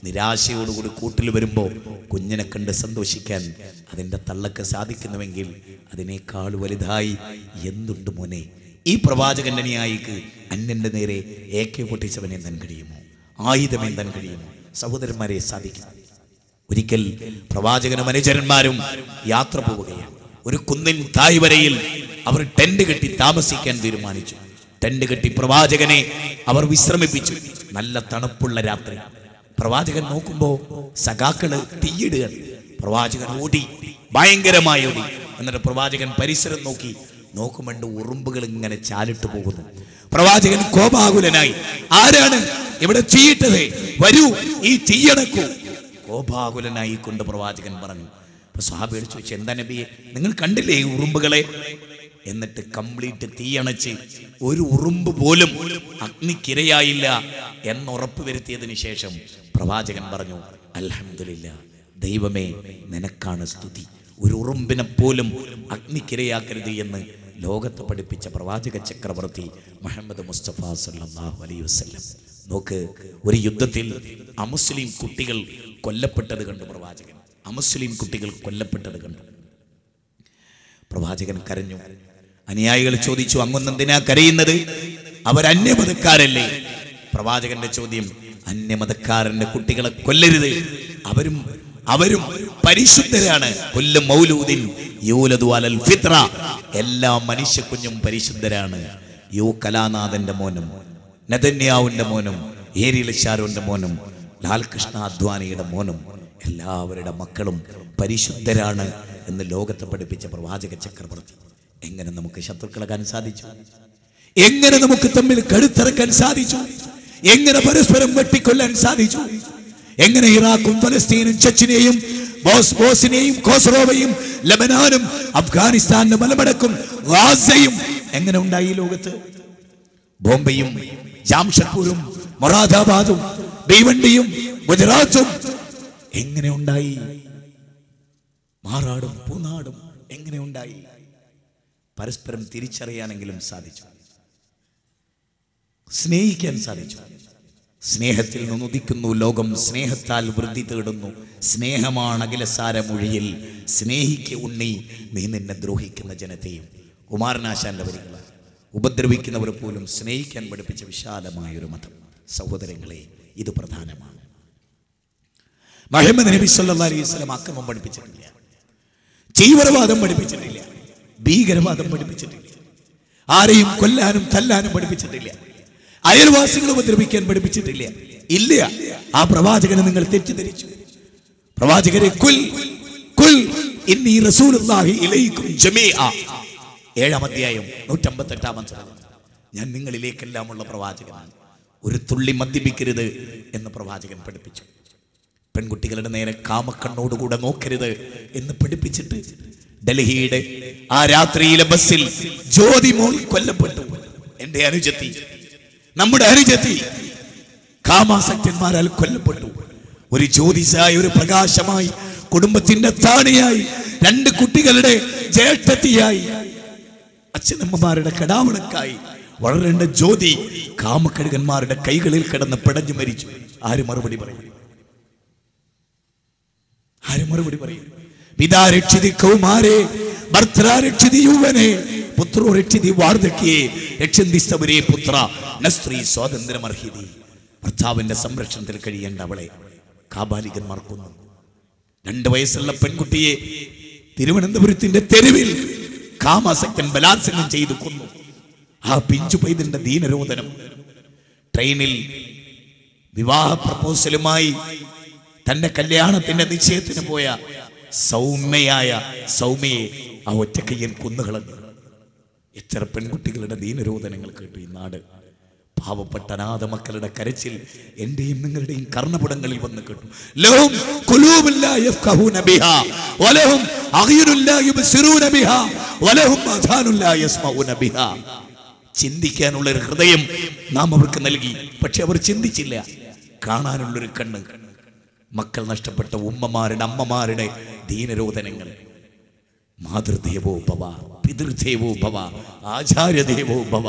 നിരാശയോടുകൂടി കൂട്ടിൽ വരുമ്പോൾ കുഞ്ഞിനെ കണ്ട് സന്തോഷിക്കാൻ അതിൻ്റെ തള്ളക്ക് സാധിക്കുന്നുവെങ്കിൽ അതിനേക്കാൾ വലുതായി എന്തുണ്ട് മോനെ? ഈ പ്രവാചകന്റെ അനുയായിക്ക് അന്യന്റെ നേരെ AK പൊട്ടിച്ചവനെന്താൻ കഴിയുമോ? ആയുധമെന്താൻ കഴിയുമോ? സഹോദരന്മാരെ, സാധിക്കും. ഒരിക്കൽ പ്രവാചകനും അനുചരന്മാരും യാത്ര പോവുകയാണ്. ഒരു കുന്നിൻ തായ്വരയിൽ അവർ ടെന്റ് കെട്ടി താമസിക്കാൻ തീരുമാനിച്ചു. ടെന്റ് കെട്ടി പ്രവാചകനെ അവർ വിശ്രമിപ്പിച്ചു. നല്ല തണുപ്പുള്ള രാത്രി. പ്രവാചകൻ നോക്കുമ്പോൾ സഖാക്കള് തീയിടുകയാണ്. പ്രവാചകൻ ഓടി, ഭയങ്കരമായി ഓടി. എന്നിട്ട് പ്രവാചകൻ പരിസരം നോക്കുമ്പോൾ ഉറുമ്പുകൾ ഇങ്ങനെ ചാലിട്ട് പോകുന്നു. പ്രവാചകൻ കോപാകുലനായി, ആരാണ് ഇവിടെ തീയിട്ടത്? വരൂ, ഈ തീയടക്കൂ. കോപാകുലനായി കൊണ്ട് പ്രവാചകൻ പറഞ്ഞു. അപ്പൊ സ്വഹാബിയോട് ചോദിച്ചു, എന്താ നബിയെ, നിങ്ങൾ കണ്ടില്ലേ ഈ ഉറുമ്പുകളെ? എന്നിട്ട് കംപ്ലീറ്റ് തീയണച്ച് ഒരു ഉറുമ്പ് പോലും അഗ്നിക്കിരയായില്ല എന്നുറപ്പ് വരുത്തിയതിന് ശേഷം പ്രവാചകൻ പറഞ്ഞു, അൽഹംദുലില്ലാ, ദൈവമേ നിനക്കാണ് സ്തുതി. ഒരു ഉറുമ്പിനെ പോലും അഗ്നിക്കിരയാക്കരുത് എന്ന് ലോകത്തെ പഠിപ്പിച്ച പ്രവാചക ചക്രവർത്തി മുഹമ്മദ് മുസ്തഫ സല്ലല്ലാഹു അലൈഹി വസല്ലം. നോക്ക്, ഒരു യുദ്ധത്തിൽ അമുസ്ലിം കുട്ടികൾ കൊല്ലപ്പെട്ടത് കണ്ടു പ്രവാചകൻ. അമുസ്ലിം കുട്ടികൾ കൊല്ലപ്പെട്ടത് കണ്ടു. പ്രവാചകൻ കരഞ്ഞു. അനുയായികൾ ചോദിച്ചു, അങ്ങൊന്നെന്തിനാ കരയുന്നത്? അവർ അന്യമതക്കാരല്ലേ? പ്രവാചകന്റെ ചോദ്യം, അന്യമതക്കാരന്റെ കുട്ടികളെ കൊല്ലരുത്, അവരും പരിശുദ്ധരാണ്. കൊല്ല മൗലൂദിൻ യൂലദു അലൽ ഫിത്ര, എല്ലാ മനുഷ്യ കുഞ്ഞും പരിശുദ്ധരാണ്. യു കലാനാഥന്റെ മോനും നെതന്യാഹുവിന്റെ മോനും ഏരിയൽ ഷാരോന്റെ മോനും ലാൽകൃഷ്ണ അദ്വാനിയുടെ മോനും എല്ലാവരുടെ മക്കളും പരിശുദ്ധരാണ് എന്ന് ലോകത്തെ പഠിപ്പിച്ച പ്രവാചക ചക്രവർത്തി. എങ്ങനെ നമുക്ക് ശത്രുക്കളാകാൻ സാധിച്ചു? എങ്ങനെ നമുക്ക് തമ്മിൽ കടുത്തിറക്കാൻ സാധിച്ചു? എങ്ങനെ പരസ്പരം വെട്ടിക്കൊല്ലാൻ സാധിച്ചു? എങ്ങനെ ഇറാഖും ഫലസ്തീനും ചെച്ചിനെയും ബോസ്നിയയും കോസറോവയും ലബനാനും അഫ്ഗാനിസ്ഥാനും മലമടക്കും ഗാസയും എങ്ങനെ ഉണ്ടായി ലോകത്ത്? ബോംബെയും ജാംഷഡ്പൂരും മൊറാദാബാദും ഭീവണ്ടിയും ഗുജറാത്തും എങ്ങനെ ഉണ്ടായി? മാറാടും പൂനാടും എങ്ങനെ ഉണ്ടായി? പരസ്പരം തിരിച്ചറിയാനെങ്കിലും സാധിച്ചു, സ്നേഹിക്കാൻ സാധിച്ചു. സ്നേഹത്തിൽ നിന്നുദിക്കുന്നു ലോകം, സ്നേഹത്താൽ വൃദ്ധി തേടുന്നു. സ്നേഹമാണ് അഖിലസാരമൊഴിയിൽ, സ്നേഹിക്ക് ഉണ്ണി നീ നിന്നെ ദ്രോഹിക്കുന്ന ജനത്തെയും. കുമാരനാശാന്റെ വരികൾ. ഉപദ്രവിക്കുന്നവർ പോലും സ്നേഹിക്കാൻ പഠിപ്പിച്ച വിശാലമായൊരു മതം. സഹോദരങ്ങളെ, ഇത് പ്രധാനമാണ്. മുഹമ്മദ് നബി സല്ലല്ലാഹു അലൈഹി വസല്ലം അക്രമം പഠിപ്പിച്ചിട്ടില്ല, തീവ്രവാദം പഠിപ്പിച്ചിട്ടില്ല, ഭീകരവാദം പഠിപ്പിച്ചിട്ടില്ല, ആരെയും കൊല്ലാനും തല്ലാനും പഠിപ്പിച്ചിട്ടില്ല, അയൽവാസികളെ ഉപദ്രവിക്കാൻ പഠിപ്പിച്ചിട്ടില്ല. ഇല്ല, ആ പ്രവാചകനെ നിങ്ങൾ തെറ്റിദ്ധരിച്ചു. പ്രവാചകരെ കുൽ ഇന്നി റസൂലുള്ളാഹി ഇലൈക്കും ജമീഅ, 7-ാം അധ്യായം 158-ാമത്തെ വചനം. ഞാൻ നിങ്ങളിലേക്കെല്ലാമുള്ള പ്രവാചകനാണ്, ഒരു തുള്ളി മദ്യപിക്കരുത് എന്ന് പ്രവാചകൻ പഠിപ്പിച്ചു. പെൺകുട്ടികളുടെ നേരെ കാമക്കണ്ണോടുകൂടെ നോക്കരുത് എന്ന് പഠിപ്പിച്ചിട്ട് ഡൽഹിയുടെ ആ രാത്രിയിലെ ബസ്സിൽ ജ്യോതിമോൾ കൊല്ലപ്പെട്ടു. എന്റെ അനുജത്തി, നമ്മുടെ അനുജത്തി കാമാസക്തന്മാരാൽ കൊല്ലപ്പെട്ടു. ഒരു ജ്യോതിസായി, ഒരു പ്രകാശമായി, കുടുംബത്തിന്റെ താണിയായി, 2 കുട്ടികളുടെ ജ്യേഷ്ഠത്തിയായി, അച്ഛനമ്മമാരുടെ കടാവണക്കായി വളരേണ്ട ജ്യോതി കാമക്കഴുകന്മാരുടെ കൈകളിൽ കിടന്ന് പിടഞ്ഞു മരിച്ചു. ആര് മറുപടി പറയും? ആര് മറുപടി പറയും? പിതാ രക്ഷിതി കൗമാരേ ഭർത്താ രക്ഷിതി യൗവനേ പുത്രോ രക്ഷിതി വാർദ്ധക്യേ രക്ഷന്തി സബരേ പുത്ര നസ്ത്രീ സ്വാതന്ത്ര്യമർഹിതി. ഭർത്താവിന്റെ സംരക്ഷണത്തിൽ കഴിയേണ്ട അവളെ കാബാലികന്മാർ കൊന്നു. 2 വയസ്സുള്ള പെൺകുട്ടിയെ തിരുവനന്തപുരത്തിന്റെ തെരുവിൽ കാമാസക്തൻ ബലാത്സംഗം ചെയ്തു കൊന്നു. ആ പിഞ്ചു പൈതലിന്റെ ദീനരോധനം. ട്രെയിനിൽ വിവാഹ പ്രപ്പോസലുമായി തന്റെ കല്യാണത്തിന്റെ നിശ്ചയത്തിന് പോയ സൗമ്യയെ ആ ഒറ്റക്കയ്യൻ കൊന്നുകളഞ്ഞു. എത്ര പെൺകുട്ടികളുടെ ദീനരോധനങ്ങൾ കേട്ടു ഈ നാട്. പാവപ്പെട്ട അനാഥ മക്കളുടെ കരച്ചിൽ എന്റെയും നിങ്ങളുടെയും കർണപുടങ്ങളിൽ വന്ന് കേട്ടു. ലഹും ഖുലൂബുൻ ലാ യഫ്ഖഹൂന ബിഹാ വലഹും അഗ്യുനുൻ ലാ യുബ്സിറൂന ബിഹാ വലഹും ആദാനുൻ ലാ യസ്മഊന ബിഹാ. ചിന്തിക്കാനുള്ളൊരു ഹൃദയം നാം അവർക്ക് നൽകി, പക്ഷെ അവർ ചിന്തിച്ചില്ല. കാണാനുള്ളൊരു കണ്ണ്. മക്കൾ നഷ്ടപ്പെട്ട ഉമ്മമാരുടെ അമ്മമാരുടെ ദീനരോധനങ്ങൾ. മാതൃദേവോ ഭവ, പിതൃദേവോ ഭവ, ആചാര്യദേവോ ഭവ,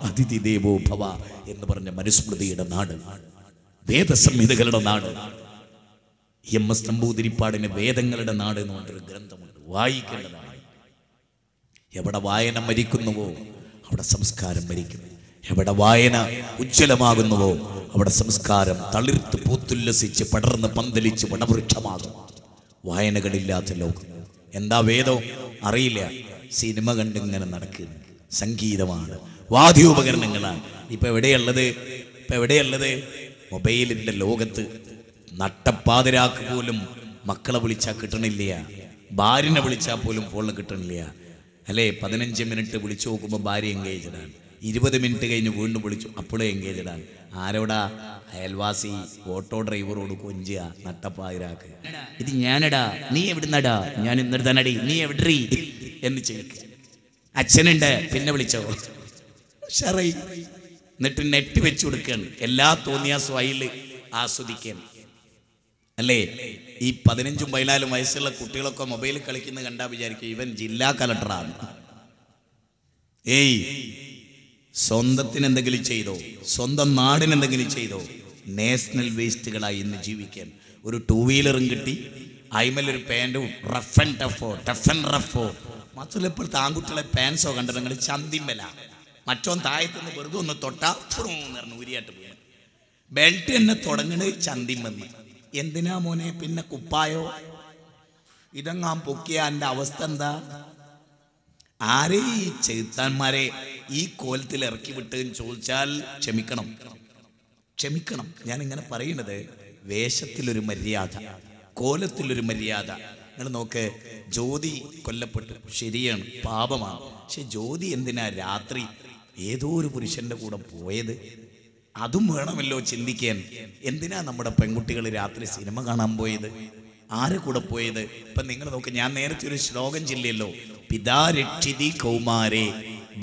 അതിഥി ദേവോ ഭവ എന്ന് പറഞ്ഞ മനുസ്മൃതിയുടെ നാട്, വേദസംഹിതകളുടെ നാട്. എം.എസ്. നമ്പൂതിരിപ്പാടിന് വേദങ്ങളുടെ നാട് എന്ന് പറഞ്ഞൊരു ഗ്രന്ഥമുണ്ട്, വായിക്കേണ്ടതാണ്. എവിടെ വായന മരിക്കുന്നുവോ അവിടെ സംസ്കാരം മരിക്കുന്നു. എവിടെ വായന ഉജ്ജ്വലമാകുന്നുവോ അവിടെ സംസ്കാരം തളിർത്ത് പൂത്തുല്ലസിച്ച് പടർന്ന് പന്തലിച്ച് വടവൃക്ഷമാകും. വായനകളില്ലാത്ത ലോകം. എന്താ വേദം അറിയില്ല, സിനിമ കണ്ടിങ്ങനെ നടക്കുന്നു. സംഗീതമാണ്, വാദ്യോപകരണങ്ങളാണ്. ഇപ്പൊ എവിടെയുള്ളത് മൊബൈലിന്റെ ലോകത്ത്. നട്ടപ്പാതിരാക്ക് പോലും മക്കളെ വിളിച്ചാൽ കിട്ടണില്ല, ഭാര്യനെ വിളിച്ചാൽ പോലും ഫോണിൽ കിട്ടണില്ല. അല്ലേ? 15 മിനിറ്റ് വിളിച്ചു നോക്കുമ്പോൾ ഭാര്യ എൻഗേജഡാണ്. 20 മിനിറ്റ് കഴിഞ്ഞ് വീണ്ടും വിളിച്ചു, അപ്പോഴേ എൻഗേജഡാണ്. ആരോടാ? അയൽവാസി ഓട്ടോ ഡ്രൈവറോട് കൊഞ്ചുക നട്ടപ്പാതിരാക്ക്. ഇത് ഞാനടാ, നീ എവിടുന്നടാ? ഞാൻ ഇന്നൊരു തന്നടി, നീ എവിടെ എന്ന് ചോദിക്കുക. അച്ഛനുണ്ട്, പിന്നെ വിളിച്ചോ ഷറൈ. എന്നിട്ട് നെറ്റ് വെച്ചു കൊടുക്കുകയാണ്. എല്ലാ തോന്നിയാസും അതിൽ ആസ്വദിക്കാൻ. അല്ലേ? ഈ 15ഉം 14 വയസ്സുള്ള കുട്ടികളൊക്കെ മൊബൈൽ കളിക്കുന്നത് കണ്ടാ വിചാരിക്കും ഇവൻ ജില്ലാ കലക്ടറാണ്. ഏയ്, സ്വന്തത്തിന് എന്തെങ്കിലും ചെയ്തോ? സ്വന്തം നാടിന് എന്തെങ്കിലും ചെയ്തോ? നാഷണൽ വേസ്റ്റുകളായി ഇന്ന് ജീവിക്കാൻ. ഒരു 2 വീലറും കിട്ടി, അയിമലൊരു പാൻറ്റും റഫ് ആൻഡ് ടഫോ. മാത്രമല്ല ഇപ്പോഴത്തെ ആൺകുട്ടികളെ പാൻസോ കണ്ടത് നിങ്ങൾ ചന്തിമല. മറ്റോ താഴത്തുനിന്ന് വെറുതെ ഒന്ന് തൊട്ടാ പറഞ്ഞു ഊരിയായിട്ട് പോയി. ബെൽറ്റ് തന്നെ തുടങ്ങണത് ചന്തിമെന്ന്. എന്തിനാ മോനെ പിന്നെ കുപ്പായോ? ഇതങ്ങാൻ പൊക്കിയ എൻ്റെ അവസ്ഥ എന്താ? ആരെ ഈ ചെറുത്താന്മാരെ ഈ കോലത്തിൽ ഇറക്കി വിട്ടെന്ന് ചോദിച്ചാൽ ക്ഷമിക്കണം. ഞാനിങ്ങനെ പറയുന്നത് വേഷത്തിലൊരു മര്യാദ, കോലത്തിലൊരു മര്യാദ. നിങ്ങൾ നോക്ക്, ജ്യോതി കൊല്ലപ്പെട്ടു, ശരിയാണ്, പാപമാണ്. പക്ഷെ ജ്യോതി എന്തിനാ രാത്രി ഏതോ ഒരു പുരുഷന്റെ കൂടെ പോയത്? അതും വേണമല്ലോ ചിന്തിക്കാൻ. എന്തിനാ നമ്മുടെ പെൺകുട്ടികൾ രാത്രി സിനിമ കാണാൻ പോയത്? ആരെ കൂടെ പോയത്? ഇപ്പൊ നിങ്ങൾ നോക്ക്, ഞാൻ നേരത്തെ ഒരു ശ്ലോകം ചൊല്ലിയല്ലോ, പിതാ രക്ഷിതി കൗമാരേ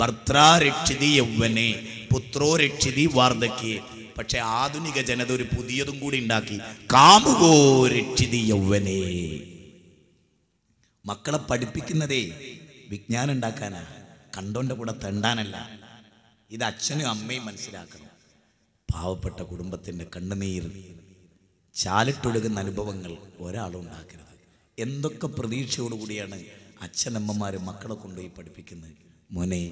ഭർത്താ രക്ഷിതി യൗവനേ പുത്രോ രക്ഷിതി വാർദ്ധക്യേ. പക്ഷെ ആധുനിക ജനത ഒരു പുതിയതും കൂടി ഉണ്ടാക്കി, കാമുകോ രക്ഷിതി യൗവനേ. മക്കളെ പഠിപ്പിക്കുന്നതേ വിജ്ഞാനം ഉണ്ടാക്കാനാ, കണ്ടോന്റെ കൂടെ തെണ്ടാനല്ല. ഇത് അച്ഛനും അമ്മയും മനസ്സിലാക്കണം. പാവപ്പെട്ട കുടുംബത്തിൻ്റെ കണ്ണുനീർ ചാലിട്ടൊഴുകുന്ന അനുഭവങ്ങൾ ഒരാളും ഉണ്ടാക്കരുത്. എന്തൊക്കെ പ്രതീക്ഷയോടുകൂടിയാണ് അച്ഛനമ്മമാർ മക്കളെ കൊണ്ടുപോയി പഠിപ്പിക്കുന്നത്. മോനെ,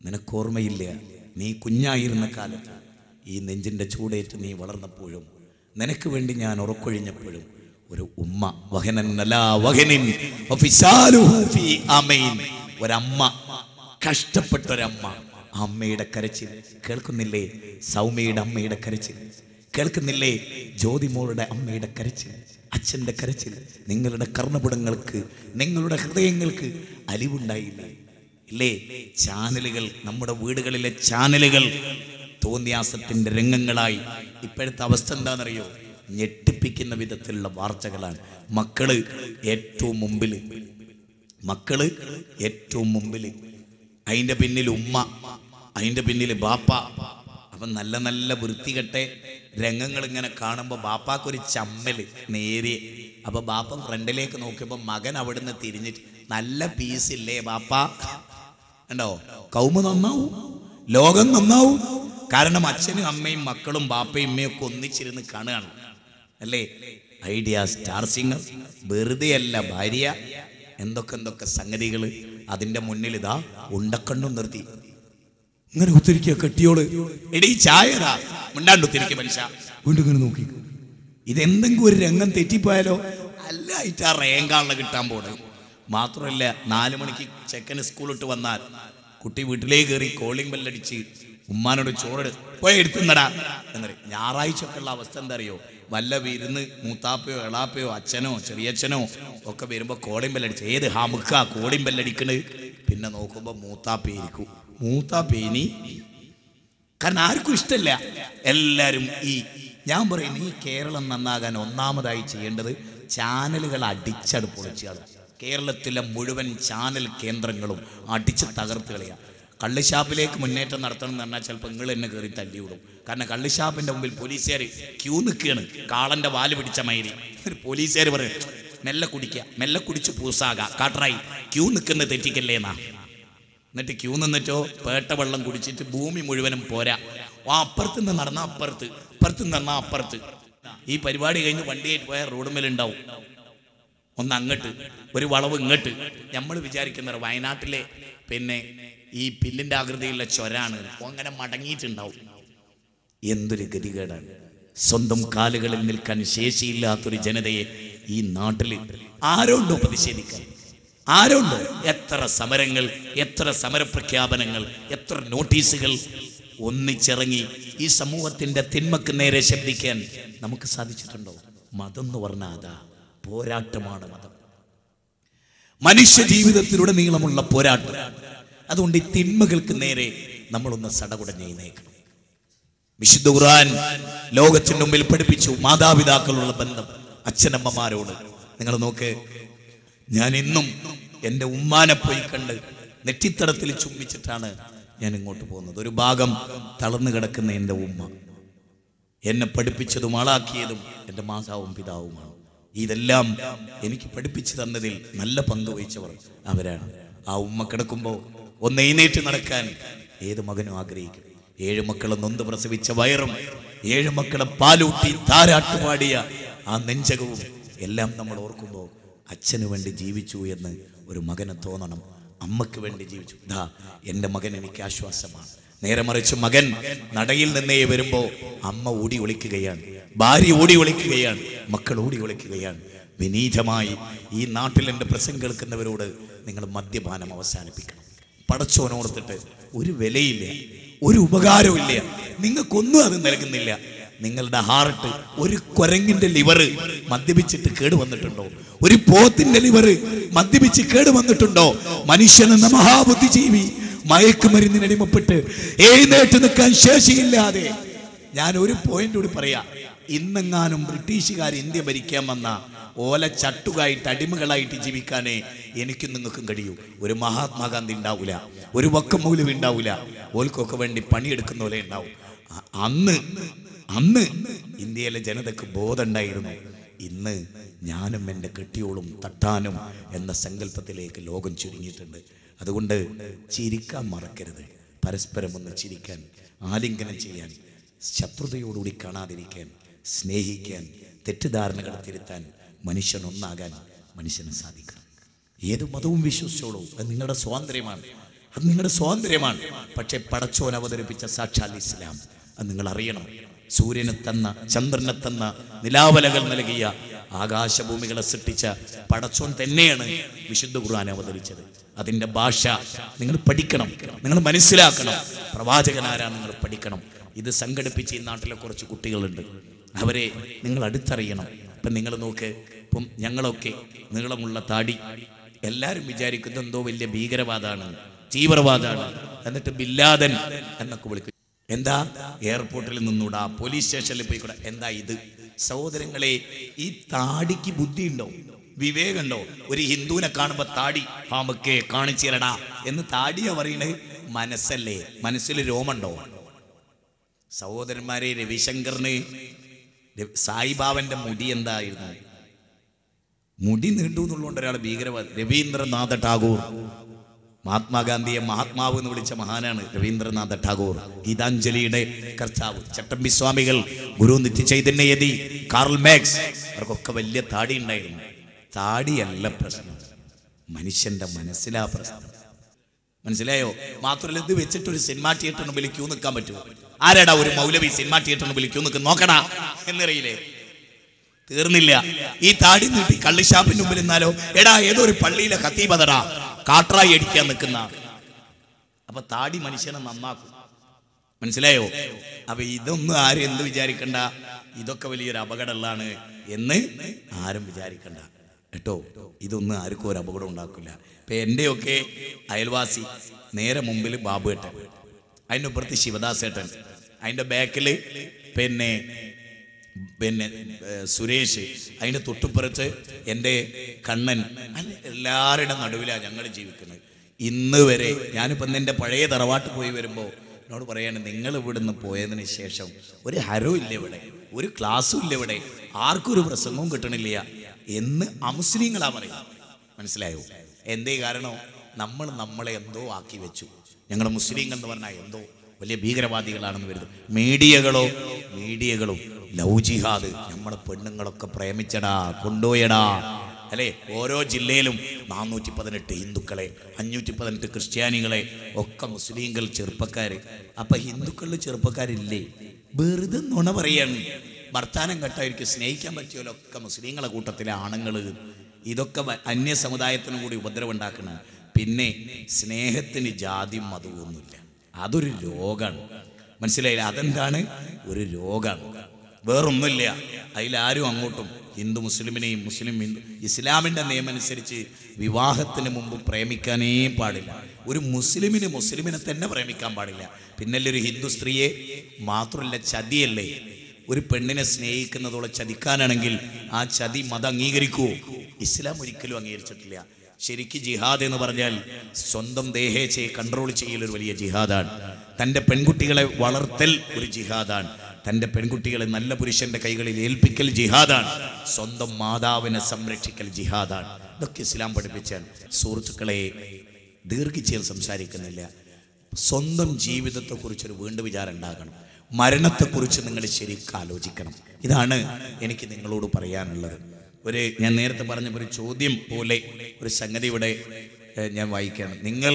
നിനക്കോർമ്മയില്ല, നീ കുഞ്ഞായിരുന്ന കാലത്ത് ഈ നെഞ്ചിൻ്റെ ചൂടേറ്റ് നീ വളർന്നപ്പോഴും നിനക്ക് വേണ്ടി ഞാൻ ഉറക്കൊഴിഞ്ഞപ്പോഴും ഒരു ഉമ്മ, ഒരമ്മ, കഷ്ടപ്പെട്ടൊരമ്മ, അമ്മയുടെ കരച്ചിൽ കേൾക്കുന്നില്ലേ? സൗമ്യയുടെ അമ്മയുടെ കരച്ചിൽ കേൾക്കുന്നില്ലേ? ജ്യോതിമോളുടെ അമ്മയുടെ കരച്ചിൽ, അച്ഛൻ്റെ കരച്ചിൽ. നിങ്ങളുടെ കർണപുടങ്ങൾക്ക്, നിങ്ങളുടെ ഹൃദയങ്ങൾക്ക് അലിവുണ്ടായില്ലേ? ഇല്ലേ? ചാനലുകൾ, നമ്മുടെ വീടുകളിലെ ചാനലുകൾ തോന്നിയാസത്തിൻ്റെ രംഗങ്ങളായി. ഇപ്പോഴത്തെ അവസ്ഥ എന്താണെന്നറിയോ? ഞെട്ടിപ്പിക്കുന്ന വിധത്തിലുള്ള വാർത്തകളാണ്. മക്കള് ഏറ്റവും മുമ്പിൽ, അതിൻ്റെ പിന്നിൽ ഉമ്മ, അതിൻ്റെ പിന്നിൽ ബാപ്പ. അപ്പം നല്ല നല്ല വൃത്തികെട്ടെ രംഗങ്ങൾ ഇങ്ങനെ കാണുമ്പോൾ ബാപ്പാക്കൊരു ചമ്മല് നേരെ. അപ്പോൾ ബാപ്പ ഫ്രണ്ടിലേക്ക് നോക്കിയപ്പോൾ മകൻ അവിടുന്ന് തിരിഞ്ഞിട്ട്, നല്ല പീസില്ലേ ബാപ്പ? ഉണ്ടോ? കൗമ നന്നാവും, ലോകം നന്നാവും. കാരണം അച്ഛനും അമ്മയും മക്കളും ബാപ്പയും ഉമ്മയും ഒക്കെ ഒന്നിച്ചിരുന്ന് കാണുകയാണ് അല്ലേ. ഐഡിയ സ്റ്റാർ സിംഗർ, വെറുതെ അല്ല ഭാര്യ, എന്തൊക്കെ സംഗതികൾ. അതിന്റെ മുന്നിൽ ഇതാ ഉണ്ടക്കണ്ണും നിർത്തി ഇങ്ങനെ കുത്തിരിക്കുക കെട്ടിയോള്. എടീ ചായതാ മിണ്ടാണ്ട് കുത്തിരിക്കുക മനുഷ്യ. വീണ്ടും ഇങ്ങനെ നോക്കി. ഇതെന്തെങ്കിലും ഒരു രംഗം തെറ്റിപ്പോയാലോ? അല്ല, ആയിട്ട് ആ റേങ്കാളിനെ കിട്ടാൻ പോണ്. മാത്രമല്ല 4 മണിക്ക് ചെക്കന് സ്കൂളിട്ട് വന്നാൽ കുട്ടി വീട്ടിലേക്ക് കയറി കോളിംഗ് ബെല്ലടിച്ച് ഉമ്മാനോട് ചോറ് പോയി എടുത്തുന്നടാ എന്നറിയ. ഞായറാഴ്ച ഒക്കെ ഉള്ള അവസ്ഥ എന്താ അറിയോ? വല്ല വിരുന്ന് മൂത്താപ്പയോ എളാപ്പയോ അച്ഛനോ ചെറിയച്ഛനോ ഒക്കെ വരുമ്പോൾ കോളിംഗ് ബെല്ലടിച്ച് ഏത് ഹമുക്ക കോളിംഗ് ബെല്ലടിക്കണ്. പിന്നെ നോക്കുമ്പോൾ മൂത്താപ്പേരിക്കും. മൂത്താപ്പേനി കാരണം ആർക്കും ഇഷ്ടമല്ല. എല്ലാവരും ഞാൻ പറയുന്നു, ഈ കേരളം നന്നാകാൻ ഒന്നാമതായി ചെയ്യേണ്ടത് ചാനലുകൾ അടിച്ചട് പൊളിച്ചാണ്. കേരളത്തിലെ മുഴുവൻ ചാനൽ കേന്ദ്രങ്ങളും അടിച്ച് തകർത്ത് കളയുക. കള്ളുഷാപ്പിലേക്ക് മുന്നേറ്റം നടത്തണം എന്ന് പറഞ്ഞാൽ ചിലപ്പോൾ നിങ്ങൾ എന്നെ കയറി തല്ലിവിടും. കാരണം കള്ളുഷാപ്പിൻ്റെ മുമ്പിൽ പോലീസുകാർ ക്യൂ നിൽക്കുകയാണ്, കാളൻ്റെ വാല് പിടിച്ച മൈരി. പോലീസുകാർ പറയും മെല്ലെ കുടിക്കുക, മെല്ലെ കുടിച്ച് പൂസാകാം, കാട്ടറായി ക്യൂ നിൽക്കുന്നത് തെറ്റിക്കല്ലേ എന്നാ. എന്നിട്ട് ക്യൂ നിന്നിട്ടോ പേട്ട വെള്ളം കുടിച്ചിട്ട് ഭൂമി മുഴുവനും പോരാ. അപ്പുറത്ത് നിന്ന് നടന്നാൽ അപ്പുറത്ത്, അപ്പുറത്ത് നിന്ന് നടന്നാൽ അപ്പുറത്ത്. ഈ പരിപാടി കഴിഞ്ഞ് വണ്ടിയായിട്ട് പോയാൽ റോഡ് മേലുണ്ടാവും ഒന്ന് അങ്ങോട്ട്, ഒരു വളവ് ഇങ്ങോട്ട്. നമ്മൾ വിചാരിക്കുന്നത് വയനാട്ടിലെ പിന്നെ ഈ പില്ലിൻ്റെ ആകൃതിയിലുള്ള ചൊരാണ്, അങ്ങനെ മടങ്ങിയിട്ടുണ്ടാവും. എന്തൊരു ഗതികേടാണ്. സ്വന്തം കാലുകളിൽ നിൽക്കാൻ ശേഷിയില്ലാത്തൊരു ജനതയെ ഈ നാട്ടിൽ ആരോണ്ടോ പ്രതിഷേധിക്കാൻ? ആരോണ്ടോ? എത്ര സമരങ്ങൾ, എത്ര സമരപ്രഖ്യാപനങ്ങൾ, എത്ര നോട്ടീസുകൾ. ഒന്നിച്ചിറങ്ങി ഈ സമൂഹത്തിന്റെ തിന്മക്ക് നേരെ ശബ്ദിക്കാൻ നമുക്ക് സാധിച്ചിട്ടുണ്ടോ? മതം എന്ന് പറഞ്ഞാൽ അതാ പോരാട്ടമാണ് മതം. മനുഷ്യ ജീവിതത്തിലൂടെ നീളമുള്ള പോരാട്ടം. അതുകൊണ്ട് ഈ തിന്മകൾക്ക് നേരെ നമ്മളൊന്ന് സടകുടഞ്ഞേക്കണം. വിശുദ്ധ ഖുർആൻ ലോകത്തിന് മുമ്പിൽ പഠിപ്പിച്ചു മാതാപിതാക്കളുള്ള ബന്ധം, അച്ഛനമ്മമാരോട്. നിങ്ങൾ നോക്ക്, ഞാൻ ഇന്നും എൻ്റെ ഉമ്മാനെ പോയി കണ്ട് നെറ്റിത്തടത്തിൽ ചുംബിച്ചിട്ടാണ് ഞാൻ ഇങ്ങോട്ട് പോകുന്നത്. ഒരു ഭാഗം തളർന്നു കിടക്കുന്ന എൻ്റെ ഉമ്മ, എന്നെ പഠിപ്പിച്ചതും ആളാക്കിയതും എൻ്റെ മാതാവും പിതാവുമാണ്. ഇതെല്ലാം എനിക്ക് പഠിപ്പിച്ചു തന്നതിൽ നല്ല പങ്ക് വഹിച്ചവർ അവരാണ്. ആ ഉമ്മ കിടക്കുമ്പോൾ ഒന്ന് എഴുന്നേറ്റ് നടക്കാൻ ഏത് മകനും ആഗ്രഹിക്കും. 7 മക്കളെ നൊന്ത് പ്രസവിച്ച വയറും 7 മക്കളെ പാലൂട്ടി താരാട്ടുപാടിയ ആ നെഞ്ചകവും എല്ലാം നമ്മൾ ഓർക്കുമ്പോൾ അച്ഛന് വേണ്ടി ജീവിച്ചു എന്ന് ഒരു മകന് തോന്നണം. അമ്മക്ക് വേണ്ടി ജീവിച്ചു. ദാ എൻ്റെ മകൻ എനിക്ക് ആശ്വാസമാണ്. നേരെ മറിച്ച് മകൻ നടയിൽ നിന്നേ വരുമ്പോൾ അമ്മ ഓടി ഒളിക്കുകയാണ്, ഭാര്യ ഓടി ഒളിക്കുകയാണ്, മക്കൾ ഓടി ഒളിക്കുകയാണ്. വിനീതമായി ഈ നാട്ടിൽ എൻ്റെ പ്രസംഗം കേൾക്കുന്നവരോട് നിങ്ങൾ മദ്യപാനം അവസാനിപ്പിക്കണം. പടച്ചോനോർത്തിട്ട് ഒരു വിലയില്ല, ഒരു ഉപകാരമില്ല, നിങ്ങൾക്കൊന്നും അത് നൽകുന്നില്ല. നിങ്ങളുടെ ഹാർട്ട്, ഒരു കുരങ്ങിന്റെ ലിവർ മദ്യപിച്ചിട്ട് കേടുവന്നിട്ടുണ്ടോ? ഒരു പോത്തിന്റെ ലിവർ മദ്യപിച്ച് കേടുവന്നിട്ടുണ്ടോ? മനുഷ്യനെന്ന മഹാബുദ്ധിജീവി മയക്കുമരുന്നിനടിമപ്പെട്ട് എഴുന്നേറ്റ് നിൽക്കാൻ ശേഷിയില്ലാതെ. ഞാൻ ഒരു പോയിന്റ് കൂടി പറയാം. ഇന്നെങ്ങാനും ബ്രിട്ടീഷുകാർ ഇന്ത്യ ഭരിക്കാൻ വന്ന ഓല ചട്ടുകായിട്ട് അടിമകളായിട്ട് ജീവിക്കാനേ എനിക്കും നിങ്ങൾക്കും കഴിയൂ. ഒരു മഹാത്മാഗാന്ധി ഉണ്ടാവില്ല, ഒരു വക്കമൗലവി ഉണ്ടാവില്ല, ഓൽക്കൊക്കെ വേണ്ടി പണിയെടുക്കുന്ന പോലെ ഉണ്ടാവും. അന്ന് ഇന്ത്യയിലെ ജനതയ്ക്ക് ബോധമുണ്ടായിരുന്നു. ഇന്ന് ഞാനും എൻ്റെ കെട്ടിയോളും തട്ടാനും എന്ന സങ്കല്പത്തിലേക്ക് ലോകം ചുരുങ്ങിയിട്ടുണ്ട്. അതുകൊണ്ട് ചിരിക്കാൻ മറക്കരുത്. പരസ്പരം ഒന്ന് ചിരിക്കാൻ, ആലിംഗനം ചെയ്യാൻ, ശത്രുതയോടുകൂടി കാണാതിരിക്കാൻ, സ്നേഹിക്കാൻ, തെറ്റിദ്ധാരണകൾ തിരുത്താൻ, മനുഷ്യൻ ഒന്നാകാൻ മനുഷ്യന് സാധിക്കണം. ഏത് മതവും വിശ്വസിച്ചോളൂ, അത് നിങ്ങളുടെ സ്വാതന്ത്ര്യമാണ്, അത് നിങ്ങളുടെ സ്വാതന്ത്ര്യമാണ്. പക്ഷെ പടച്ചോൻ അവതരിപ്പിച്ച സാക്ഷാൽ ഇസ്ലാം അത് നിങ്ങൾ അറിയണം. സൂര്യനെ തന്ന, ചന്ദ്രനെ തന്ന, നിലാവലകൾ നൽകിയ, ആകാശഭൂമികളെ സൃഷ്ടിച്ച പടച്ചോൻ തന്നെയാണ് വിശുദ്ധ ഖുർആൻ അവതരിച്ചത്. അതിൻ്റെ ഭാഷ നിങ്ങൾ പഠിക്കണം, നിങ്ങൾ മനസ്സിലാക്കണം. പ്രവാചകനാരാ നിങ്ങൾ പഠിക്കണം. ഇത് സംഘടിപ്പിച്ച് ഈ നാട്ടിലെ കുറച്ച് കുട്ടികളുണ്ട്, അവരെ നിങ്ങൾ അടുത്തറിയണം. ഇപ്പം നിങ്ങൾ നോക്ക്, ഇപ്പം ഞങ്ങളൊക്കെ നീളമുള്ള താടി, എല്ലാവരും വിചാരിക്കുന്നത് എന്തോ വലിയ ഭീകരവാദമാണ്, തീവ്രവാദമാണ്. എന്നിട്ട് ബില്ലാദൻ എന്നൊക്കെ വിളിക്കും. എന്താ എയർപോർട്ടിൽ നിന്നൂടാ, പോലീസ് സ്റ്റേഷനിൽ പോയിക്കൂടാ. എന്താ ഇത്? സഹോദരങ്ങളെ, ഈ താടിക്ക് ബുദ്ധിയുണ്ടോ, വിവേകമുണ്ടോ? ഒരു ഹിന്ദുവിനെ കാണുമ്പോൾ താടി നമുക്ക് കാണിച്ചു തരടാ എന്ന് താടിയാ പറയണത്. മനസ്സല്ലേ? മനസ്സിൽ രോമുണ്ടോ? സഹോദരന്മാരെ, രവിശങ്കറിന് സായിബാബന്റെ മുടി എന്തായിരുന്നു? മുടി നീണ്ടു എന്നുള്ളതുകൊണ്ട് ഒരാൾ ഭീകരവാദി. രവീന്ദ്രനാഥ ടാഗോർ മഹാത്മാഗാന്ധിയെ മഹാത്മാവ് എന്ന് വിളിച്ച മഹാനാണ് രവീന്ദ്രനാഥ ടാഗോർ, ഗീതാഞ്ജലിയുടെ കർത്താവ്, ചട്ടമ്പി സ്വാമികൾ, ഗുരു നിത്യചൈതന്യയതി, കാർൽ മാക്സ്, അവർക്കൊക്കെ വലിയ താടി ഉണ്ടായിരുന്നു. താടിയല്ല പ്രശ്നം, മനുഷ്യന്റെ മനസ്സിലാ പ്രശ്നം. മനസ്സിലായോ? മാത്രമല്ല, ഇത് വെച്ചിട്ട് ഒരു സിനിമാ തിയേറ്ററിന് മുമ്പിൽ ക്യൂ നിൽക്കാൻ പറ്റുമോ? ആരാടാ ഒരു മൗലവി സിനിമാ തിയേറ്ററിന് മുമ്പിൽ ക്യൂ നിൽക്കും? നോക്കടാ എന്നറിയില്ലേ? തീർന്നില്ല. ഈ താടി നീട്ടി കള്ളിഷാപ്പിന്റെ മുമ്പിൽ നിന്നാലോ, എടാ ഏതോ ഒരു പള്ളിയിലെ ഖത്തീബതടാ കാട്രായി അടിക്കാൻ നിൽക്കുന്ന. അപ്പൊ താടി മനുഷ്യനെ നന്നാക്കും. മനസ്സിലായോ? അപ്പൊ ഇതൊന്നും ആരും എന്ത് വിചാരിക്കണ്ട, ഇതൊക്കെ വലിയൊരു അപകടമുള്ളതാണ് എന്ന് ആരും വിചാരിക്കണ്ട കേട്ടോ. ഇതൊന്നും ആർക്കും ഒരു അപകടം ഉണ്ടാക്കില്ല. ഇപ്പൊ എന്റെയൊക്കെ അയൽവാസി നേരെ മുമ്പിൽ ബാബുവേട്ടൻ, അതിൻ്റെ അപ്പുറത്ത് ശിവദാസേട്ടൻ, അതിൻ്റെ ബാക്കില് പിന്നെ സുരേഷ്, അതിൻ്റെ തൊട്ടുപ്പുറത്ത് എൻ്റെ കണ്ണൻ. എല്ലാവരുടെ നടുവിലാണ് ഞങ്ങൾ ജീവിക്കുന്നത്. ഇന്ന് വരെ ഞാനിപ്പോൾ എൻ്റെ പഴയ തറവാട്ട് പോയി വരുമ്പോൾ എന്നോട് പറയാണ്, നിങ്ങൾ ഇവിടുന്ന് പോയതിന് ശേഷം ഒരു ഹരവും ഇല്ല ഇവിടെ, ഒരു ക്ലാസ്സും ഇല്ല ഇവിടെ, ആർക്കും ഒരു പ്രസംഗവും കിട്ടണില്ല എന്ന് അമുസ്ലിങ്ങളാ പറയുന്നത്. മനസ്സിലായോ? എന്തേ കാരണം? നമ്മൾ നമ്മളെ എന്തോ ആക്കി വെച്ചു. ഞങ്ങൾ മുസ്ലിങ്ങൾ എന്ന് പറഞ്ഞാൽ എന്തോ വലിയ ഭീകരവാദികളാണെന്ന് വരുന്നത്. മീഡിയകളും ലവ് ജിഹാദ്, നമ്മളെ പെണ്ണുങ്ങളൊക്കെ പ്രേമിച്ചടാ, കൊണ്ടുപോയടാ അല്ലേ? ഓരോ ജില്ലയിലും 418 ഹിന്ദുക്കളെ, 518 ക്രിസ്ത്യാനികളെ, ഒക്കെ മുസ്ലിങ്ങൾ ചെറുപ്പക്കാര്. അപ്പൊ ഹിന്ദുക്കളിൽ ചെറുപ്പക്കാരില്ലേ? വെറുതെ നുണ പറയാണ്. വർത്താനം കേട്ടായിരിക്കും സ്നേഹിക്കാൻ പറ്റിയല്ലോ ഒക്കെ മുസ്ലിങ്ങളെ കൂട്ടത്തിലെ ആണുങ്ങള്. ഇതൊക്കെ അന്യ സമുദായത്തിനും കൂടി ഉപദ്രവം ഉണ്ടാക്കണം. പിന്നെ സ്നേഹത്തിന് ജാതി മതമൊന്നുമില്ല, അതൊരു രോഗാണ്. മനസ്സിലായില്ല? അതെന്താണ്? ഒരു രോഗാണ്, വേറൊന്നുമില്ല. അതിലാരും അങ്ങോട്ടും ഹിന്ദു മുസ്ലിമിനെയും, മുസ്ലിം ഹിന്ദു, ഇസ്ലാമിൻ്റെ നിയമം അനുസരിച്ച് വിവാഹത്തിന് മുമ്പ് പ്രേമിക്കാനേ പാടില്ല. ഒരു മുസ്ലിമിനെ തന്നെ പ്രേമിക്കാൻ പാടില്ല. പിന്നല്ലേ ഒരു ഹിന്ദു സ്ത്രീയെ? മാത്രമല്ല, ചതിയല്ലേ. ഒരു പെണ്ണിനെ സ്നേഹിക്കുന്നതോളം ചതിക്കാനാണെങ്കിൽ ആ ചതി മതം അംഗീകരിക്കുമോ? ഇസ്ലാം ഒരിക്കലും അംഗീകരിച്ചിട്ടില്ല. ശരിക്ക് ജിഹാദ് എന്ന് പറഞ്ഞാൽ സ്വന്തം ദേഹേച്ഛയെ കൺട്രോൾ ചെയ്യൽ ഒരു വലിയ ജിഹാദാണ്. തൻ്റെ പെൺകുട്ടികളെ വളർത്തൽ ഒരു ജിഹാദാണ്. തൻ്റെ പെൺകുട്ടികളെ നല്ല പുരുഷന്റെ കൈകളിൽ ഏൽപ്പിക്കൽ ജിഹാദാണ്. സ്വന്തം മാതാവിനെ സംരക്ഷിക്കൽ ജിഹാദാണ്. ഇതൊക്കെ ഇസ്ലാം പഠിപ്പിച്ചാൽ. സുഹൃത്തുക്കളെ, ദീർഘിച്ച് സംസാരിക്കുന്നില്ല. സ്വന്തം ജീവിതത്തെക്കുറിച്ചൊരു വീണ്ടും വിചാരം ഉണ്ടാകണം. മരണത്തെക്കുറിച്ച് നിങ്ങൾ ശരിക്കും ആലോചിക്കണം. ഇതാണ് എനിക്ക് നിങ്ങളോട് പറയാനുള്ളത്. ഞാൻ നേരത്തെ പറഞ്ഞ ഒരു ചോദ്യം പോലെ ഒരു സംഗതി ഇവിടെ ഞാൻ വായിക്കുകയാണ്. നിങ്ങൾ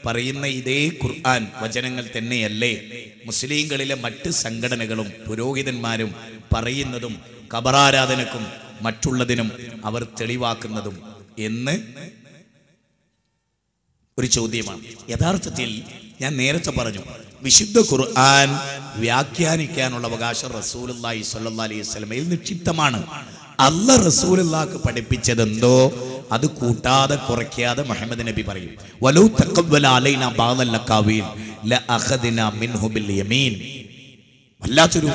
പറയുന്ന ഇതേ ഖുർആൻ വചനങ്ങൾ തന്നെയല്ലേ മുസ്ലിങ്ങളിലെ മറ്റ് സംഘടനകളും പുരോഹിതന്മാരും പറയുന്നതും ഖബറാരാധനക്കും മറ്റുള്ളതിനും അവർ തെളിവാക്കുന്നതും എന്ന് ഒരു ചോദ്യമാണ്. യഥാർത്ഥത്തിൽ ഞാൻ നേരത്തെ പറഞ്ഞു, വിശുദ്ധ ഖുർആൻ വ്യാഖ്യാനിക്കാനുള്ള അവകാശം റസൂലുള്ളാഹി സ്വല്ലല്ലാഹി അലൈഹി വസല്ലമയിൽ നിക്ഷിപ്തമാണ്. അല്ലാഹ് റസൂലുള്ളാഹിക്ക് പഠിപ്പിച്ചതെന്തോ അത് കൂട്ടാതെ കുറയ്ക്കാതെ മുഹമ്മദ് നബി പറയും, വലൗ തഖബ്ബല അലൈനാ ബഅദൽ ലഖാവീൽ ലഅഖദ്നാ മിൻഹു ബിൽ യമീൻ. വല്ലാത്തൊരു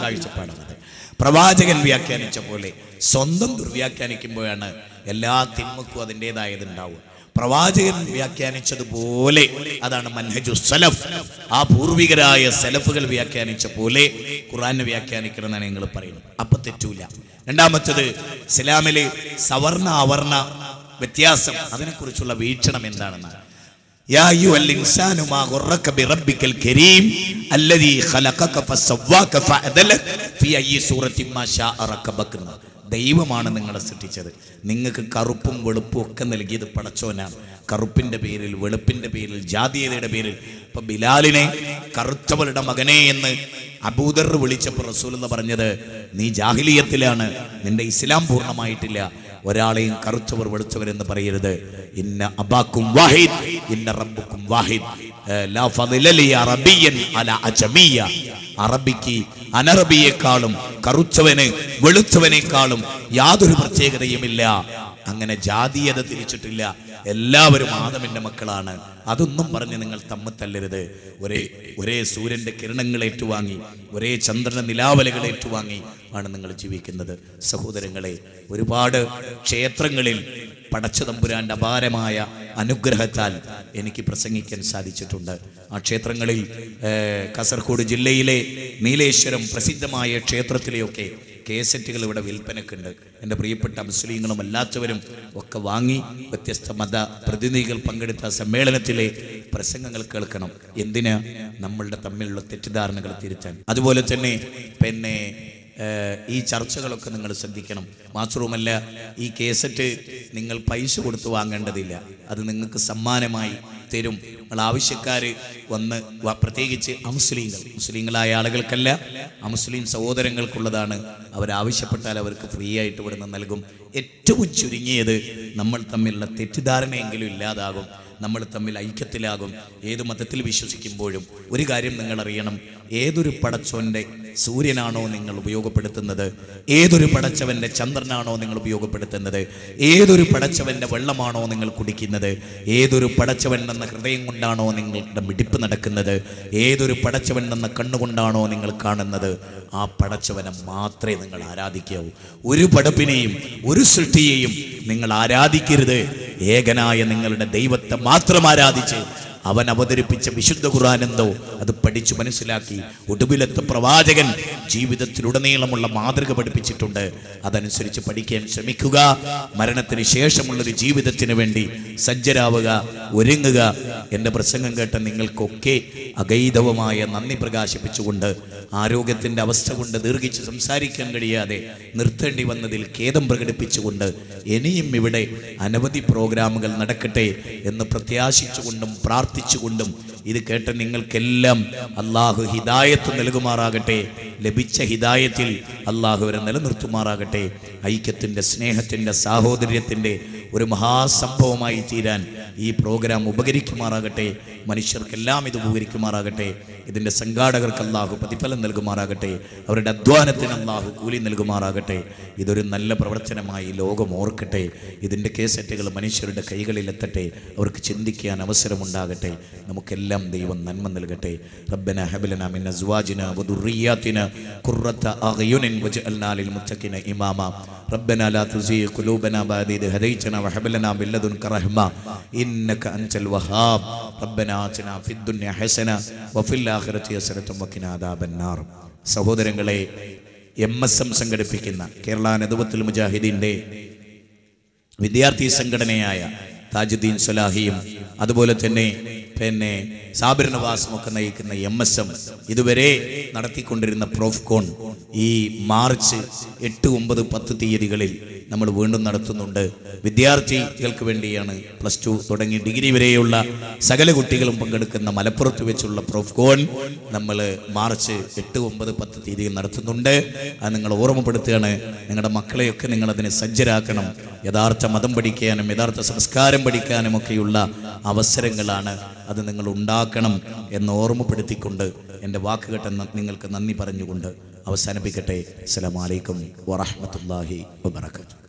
കാഴ്ചപ്പാടാണത്. പ്രവാചകൻ വ്യാഖ്യാനിച്ച പോലെ സ്വന്തം ദുർവ്യാഖ്യാനിക്കുമ്പോഴാണ് എല്ലാ തിന്മക്കും അതിൻ്റെതായതുണ്ടാവുക. പ്രവാചകൻ വ്യാഖ്യാനിച്ചതുപോലെ അതാണ് മൻഹജു സലഫ്. ആ പൂർവികരായ സലഫുകൾ വ്യാഖ്യാനിച്ച പോലെ ഖുർആനെ വ്യാഖ്യാനിക്കണമെന്നാണ് നിങ്ങൾ പറയുന്നത്. അപ്പൊ തെറ്റൂല. രണ്ടാമത്തത്, ഇസ്ലാമിലെ സവർണ അവർണ വ്യത്യാസം, അതിനെക്കുറിച്ചുള്ള വീക്ഷണം എന്താണെന്നാണ്. യാ അയ്യുഹൽ ഇൻസാനു മാ ഗുർറക ബിറബ്ബിക്കൽ കരീം അല്ലദീ ഖലഖക ഫസവ്വാക ഫഅദലക ഫീ അയ്യി സൂറത്തിൻ മാ ശാഅ റകബക. ദൈവമാണ് നിങ്ങളെ സൃഷ്ടിച്ചത്. നിങ്ങൾക്ക് കറുപ്പും വെളുപ്പും ഒക്കെ നൽകിയത് പടച്ചോനാണ്. കറുപ്പിന്റെ പേരിൽ, വെളുപ്പിന്റെ പേരിൽ, ജാതീയതയുടെ പേരിൽ. ഇപ്പൊ ബിലാലിനെ കറുത്തവളുടെ മകനെ എന്ന് അബൂദർ വിളിച്ചപ്പോൾ റസൂലുള്ളാഹി പറഞ്ഞത്, നീ ജാഹിലിയത്തിലാണ്, നിന്റെ ഇസ്ലാം പൂർണ്ണമായിട്ടില്ല. ഒരാളെയും കറുത്തവർ വെളുത്തവർ എന്ന് പറയരുത്. ഇന്ന അബാക്കും വാഹിദ് ഇന്ന റബ്ബുക്കും വാഹിദ് ലാ ഫളില ലി അറബിയ്യൻ അലാ അജമിയ്യ. അറബിക്ക് അനറബിയേക്കാളും കറുത്തവന് വെളുത്തവനേക്കാളും യാതൊരു പ്രത്യേകതയുമില്ല. അങ്ങനെ ജാതീയത തിരിച്ചിട്ടില്ല. എല്ലാവരും ആദമിന്റെ മക്കളാണ്. അതൊന്നും പറഞ്ഞ് നിങ്ങൾ തമ്മിൽ തല്ലരുത്. ഒരേ സൂര്യന്റെ കിരണങ്ങൾ ഏറ്റുവാങ്ങി, ഒരേ ചന്ദ്രന്റെ നിലാവലകൾ ഏറ്റുവാങ്ങി ആണ് നിങ്ങൾ ജീവിക്കുന്നത്. സഹോദരങ്ങളെ, ഒരുപാട് ക്ഷേത്രങ്ങളിൽ പടച്ച തമ്പുരാന്റെ അപാരമായ അനുഗ്രഹത്താൽ എനിക്ക് പ്രസംഗിക്കാൻ സാധിച്ചിട്ടുണ്ട്. ആ ക്ഷേത്രങ്ങളിൽ കാസർഗോഡ് ജില്ലയിലെ നീലേശ്വരം പ്രസിദ്ധമായ ക്ഷേത്രത്തിലെയൊക്കെ കേസറ്റുകൾ ഇവിടെ വിൽപ്പനക്കുണ്ട്. എൻ്റെ പ്രിയപ്പെട്ട മുസ്ലിങ്ങളും അല്ലാത്തവരും ഒക്കെ വാങ്ങി വ്യത്യസ്ത മത പ്രതിനിധികൾ പങ്കെടുത്ത സമ്മേളനത്തിലെ പ്രസംഗങ്ങൾ കേൾക്കണം. എന്തിനാ? നമ്മളുടെ തമ്മിലുള്ള തെറ്റിദ്ധാരണകൾ തിരുത്താൻ. അതുപോലെ തന്നെ ഈ ചർച്ചകളൊക്കെ നിങ്ങൾ ശ്രദ്ധിക്കണം. മാത്രവുമല്ല, ഈ കേസറ്റ് നിങ്ങൾ പൈസ കൊടുത്ത് വാങ്ങേണ്ടതില്ല. അത് നിങ്ങൾക്ക് സമ്മാനമായി തരും. നിങ്ങൾ ആവശ്യക്കാർ വന്ന്, പ്രത്യേകിച്ച് മുസ്ലിങ്ങളായ ആളുകൾക്കല്ല, മുസ്ലിം സഹോദരങ്ങൾക്കുള്ളതാണ്. അവരാവശ്യപ്പെട്ടാൽ അവർക്ക് ഫ്രീ ആയിട്ട് ഇവിടുന്ന് നൽകും. ഏറ്റവും ചുരുങ്ങിയത് നമ്മൾ തമ്മിലുള്ള തെറ്റിദ്ധാരണയെങ്കിലും ഇല്ലാതാകും, നമ്മൾ തമ്മിൽ ഐക്യത്തിലാകും. ഏത് മതത്തിൽ വിശ്വസിക്കുമ്പോഴും ഒരു കാര്യം നിങ്ങൾ അറിയണം, ഏതൊരു പടച്ചവൻ്റെ സൂര്യനാണോ നിങ്ങൾ ഉപയോഗപ്പെടുത്തുന്നത്, ഏതൊരു പടച്ചവൻ്റെ ചന്ദ്രനാണോ നിങ്ങൾ ഉപയോഗപ്പെടുത്തുന്നത്, ഏതൊരു പടച്ചവൻ്റെ വെള്ളമാണോ നിങ്ങൾ കുടിക്കുന്നത്, ഏതൊരു പടച്ചവൻ എന്ന ഹൃദയം കൊണ്ടാണോ നിങ്ങളുടെ മിടിപ്പ് നടക്കുന്നത്, ഏതൊരു പടച്ചവൻ എന്ന കണ്ണുകൊണ്ടാണോ നിങ്ങൾ കാണുന്നത്, ആ പടച്ചവനെ മാത്രമേ നിങ്ങൾ ആരാധിക്കാവൂ. ഒരു പടപ്പിനെയും ഒരു സൃഷ്ടിയെയും നിങ്ങൾ ആരാധിക്കരുത്. ഏകനായ നിങ്ങളുടെ ദൈവത്തെ മാത്രം ആരാധിച്ച് അവൻ അവതരിപ്പിച്ച വിശുദ്ധ ഖുർആൻ എന്തോ അത് പഠിച്ചു മനസ്സിലാക്കി ഒടുവിലത്തെ പ്രവാചകൻ ജീവിതത്തിലുടനീളമുള്ള മാതൃക പഠിപ്പിച്ചിട്ടുണ്ട്. അതനുസരിച്ച് പഠിക്കാൻ ശ്രമിക്കുക. മരണത്തിന് ശേഷമുള്ളൊരു ജീവിതത്തിന് വേണ്ടി സജ്ജരാവുക, ഒരുങ്ങുക. എൻ്റെ പ്രസംഗം കേട്ട നിങ്ങൾക്കൊക്കെ അഗൈതവമായ നന്ദി പ്രകാശിപ്പിച്ചുകൊണ്ട്, ആരോഗ്യത്തിൻ്റെ അവസ്ഥ കൊണ്ട് ദീർഘിച്ച് സംസാരിക്കാൻ കഴിയാതെ നിർത്തേണ്ടി വന്നതിൽ ഖേദം പ്രകടിപ്പിച്ചുകൊണ്ട്, ഇനിയും ഇവിടെ അനവധി പ്രോഗ്രാമുകൾ നടക്കട്ടെ എന്ന് പ്രത്യാശിച്ചുകൊണ്ടും പ്രാർത്ഥിച്ചുകൊണ്ടും, ഇത് കേട്ട നിങ്ങൾക്കെല്ലാം അള്ളാഹു ഹിദായത്ത് നൽകുമാറാകട്ടെ. ലഭിച്ച ഹിദായത്തിൽ അള്ളാഹു അവരെ നിലനിർത്തുമാറാകട്ടെ. ഐക്യത്തിൻ്റെ, സ്നേഹത്തിൻ്റെ, സാഹോദര്യത്തിൻ്റെ ഒരു മഹാസംഭവമായി തീരാൻ ഈ പ്രോഗ്രാം ഉപകരിക്കുമാറാകട്ടെ. മനുഷ്യർക്കെല്ലാം ഇത് ഉപകരിക്കുമാറാകട്ടെ. ഇതിൻ്റെ സംഘാടകർക്ക് അള്ളാഹു പ്രതിഫലം നൽകുമാറാകട്ടെ. അവരുടെ അധ്വാനത്തിന് അള്ളാഹു കൂലി നൽകുമാറാകട്ടെ. ഇതൊരു നല്ല പ്രവർത്തനമായി ലോകം ഓർക്കട്ടെ. ഇതിൻ്റെ കേസറ്റുകൾ മനുഷ്യരുടെ കൈകളിലെത്തട്ടെ. അവർക്ക് ചിന്തിക്കാൻ അവസരമുണ്ടാകട്ടെ. നമുക്കെല്ലാം ദൈവം നന്മ നൽകട്ടെ. റബ്ബന ഹബ് മിൻ അസ്വാജിന വദുർരിയാതിന ഖുർറത അഅ്യുനിൻ വജ്അൽനാ ലിൽ മുത്തഖിന ഇമാമ. റബ്ബന ലാ തുസിഗ് ഖുലൂബന ബഅദ ഇദ് ഹദൈതന വഹബ് ലനാ മിൻ ലദുൻക റഹ്മ ഇന്നക അൻതൽ വഹാബ്. റബ്ബന ആതിനാ ഫിദ് ദുനിയ ഹസന വഫിൽ ആഖിറതി ഹസനത വഖിനാ അദാബന്നാർ. സഹോദരങ്ങളെ, MSM സംഘടിപ്പിക്കുന്ന കേരള നദവത്തുൽ മുജാഹിദീൻ്റെ വിദ്യാർത്ഥി സംഘടനയായ താജുദ്ദീൻ സ്വലാഹിയും അതുപോലെ തന്നെ സാബിർ നവാസും ഒക്കെ നയിക്കുന്ന MSM ഇതുവരെ നടത്തിക്കൊണ്ടിരുന്ന പ്രോഫ്കോൺ ഈ മാർച്ച് 8, 9, 10 തീയതികളിൽ നമ്മൾ വീണ്ടും നടത്തുന്നുണ്ട്. വിദ്യാർത്ഥികൾക്ക് വേണ്ടിയാണ്. +2 തുടങ്ങി ഡിഗ്രി വരെയുള്ള സകല കുട്ടികളും പങ്കെടുക്കുന്ന മലപ്പുറത്ത് വെച്ചുള്ള പ്രോഫ്കോൺ നമ്മൾ മാർച്ച് 8, 9, 10 തീയതികൾ നടത്തുന്നുണ്ട്. അത് നിങ്ങൾ ഓർമ്മപ്പെടുത്തുകയാണ്. നിങ്ങളുടെ മക്കളെയൊക്കെ നിങ്ങളതിനെ സജ്ജരാക്കണം. യഥാർത്ഥ മതം പഠിക്കാനും യഥാർത്ഥ സംസ്കാരം പഠിക്കാനും ഒക്കെയുള്ള അവസരങ്ങളാണ്. അത് നിങ്ങൾ ഉണ്ടാക്കണം എന്ന് ഓർമ്മപ്പെടുത്തിക്കൊണ്ട് എൻ്റെ വാക്കുകേട്ട നിങ്ങൾക്ക് നന്ദി പറഞ്ഞുകൊണ്ട് അവസാനിപ്പിക്കട്ടെ. അസ്സലാമു അലൈക്കും വറഹ്മത്തുള്ളാഹി വബറകാതുഹു.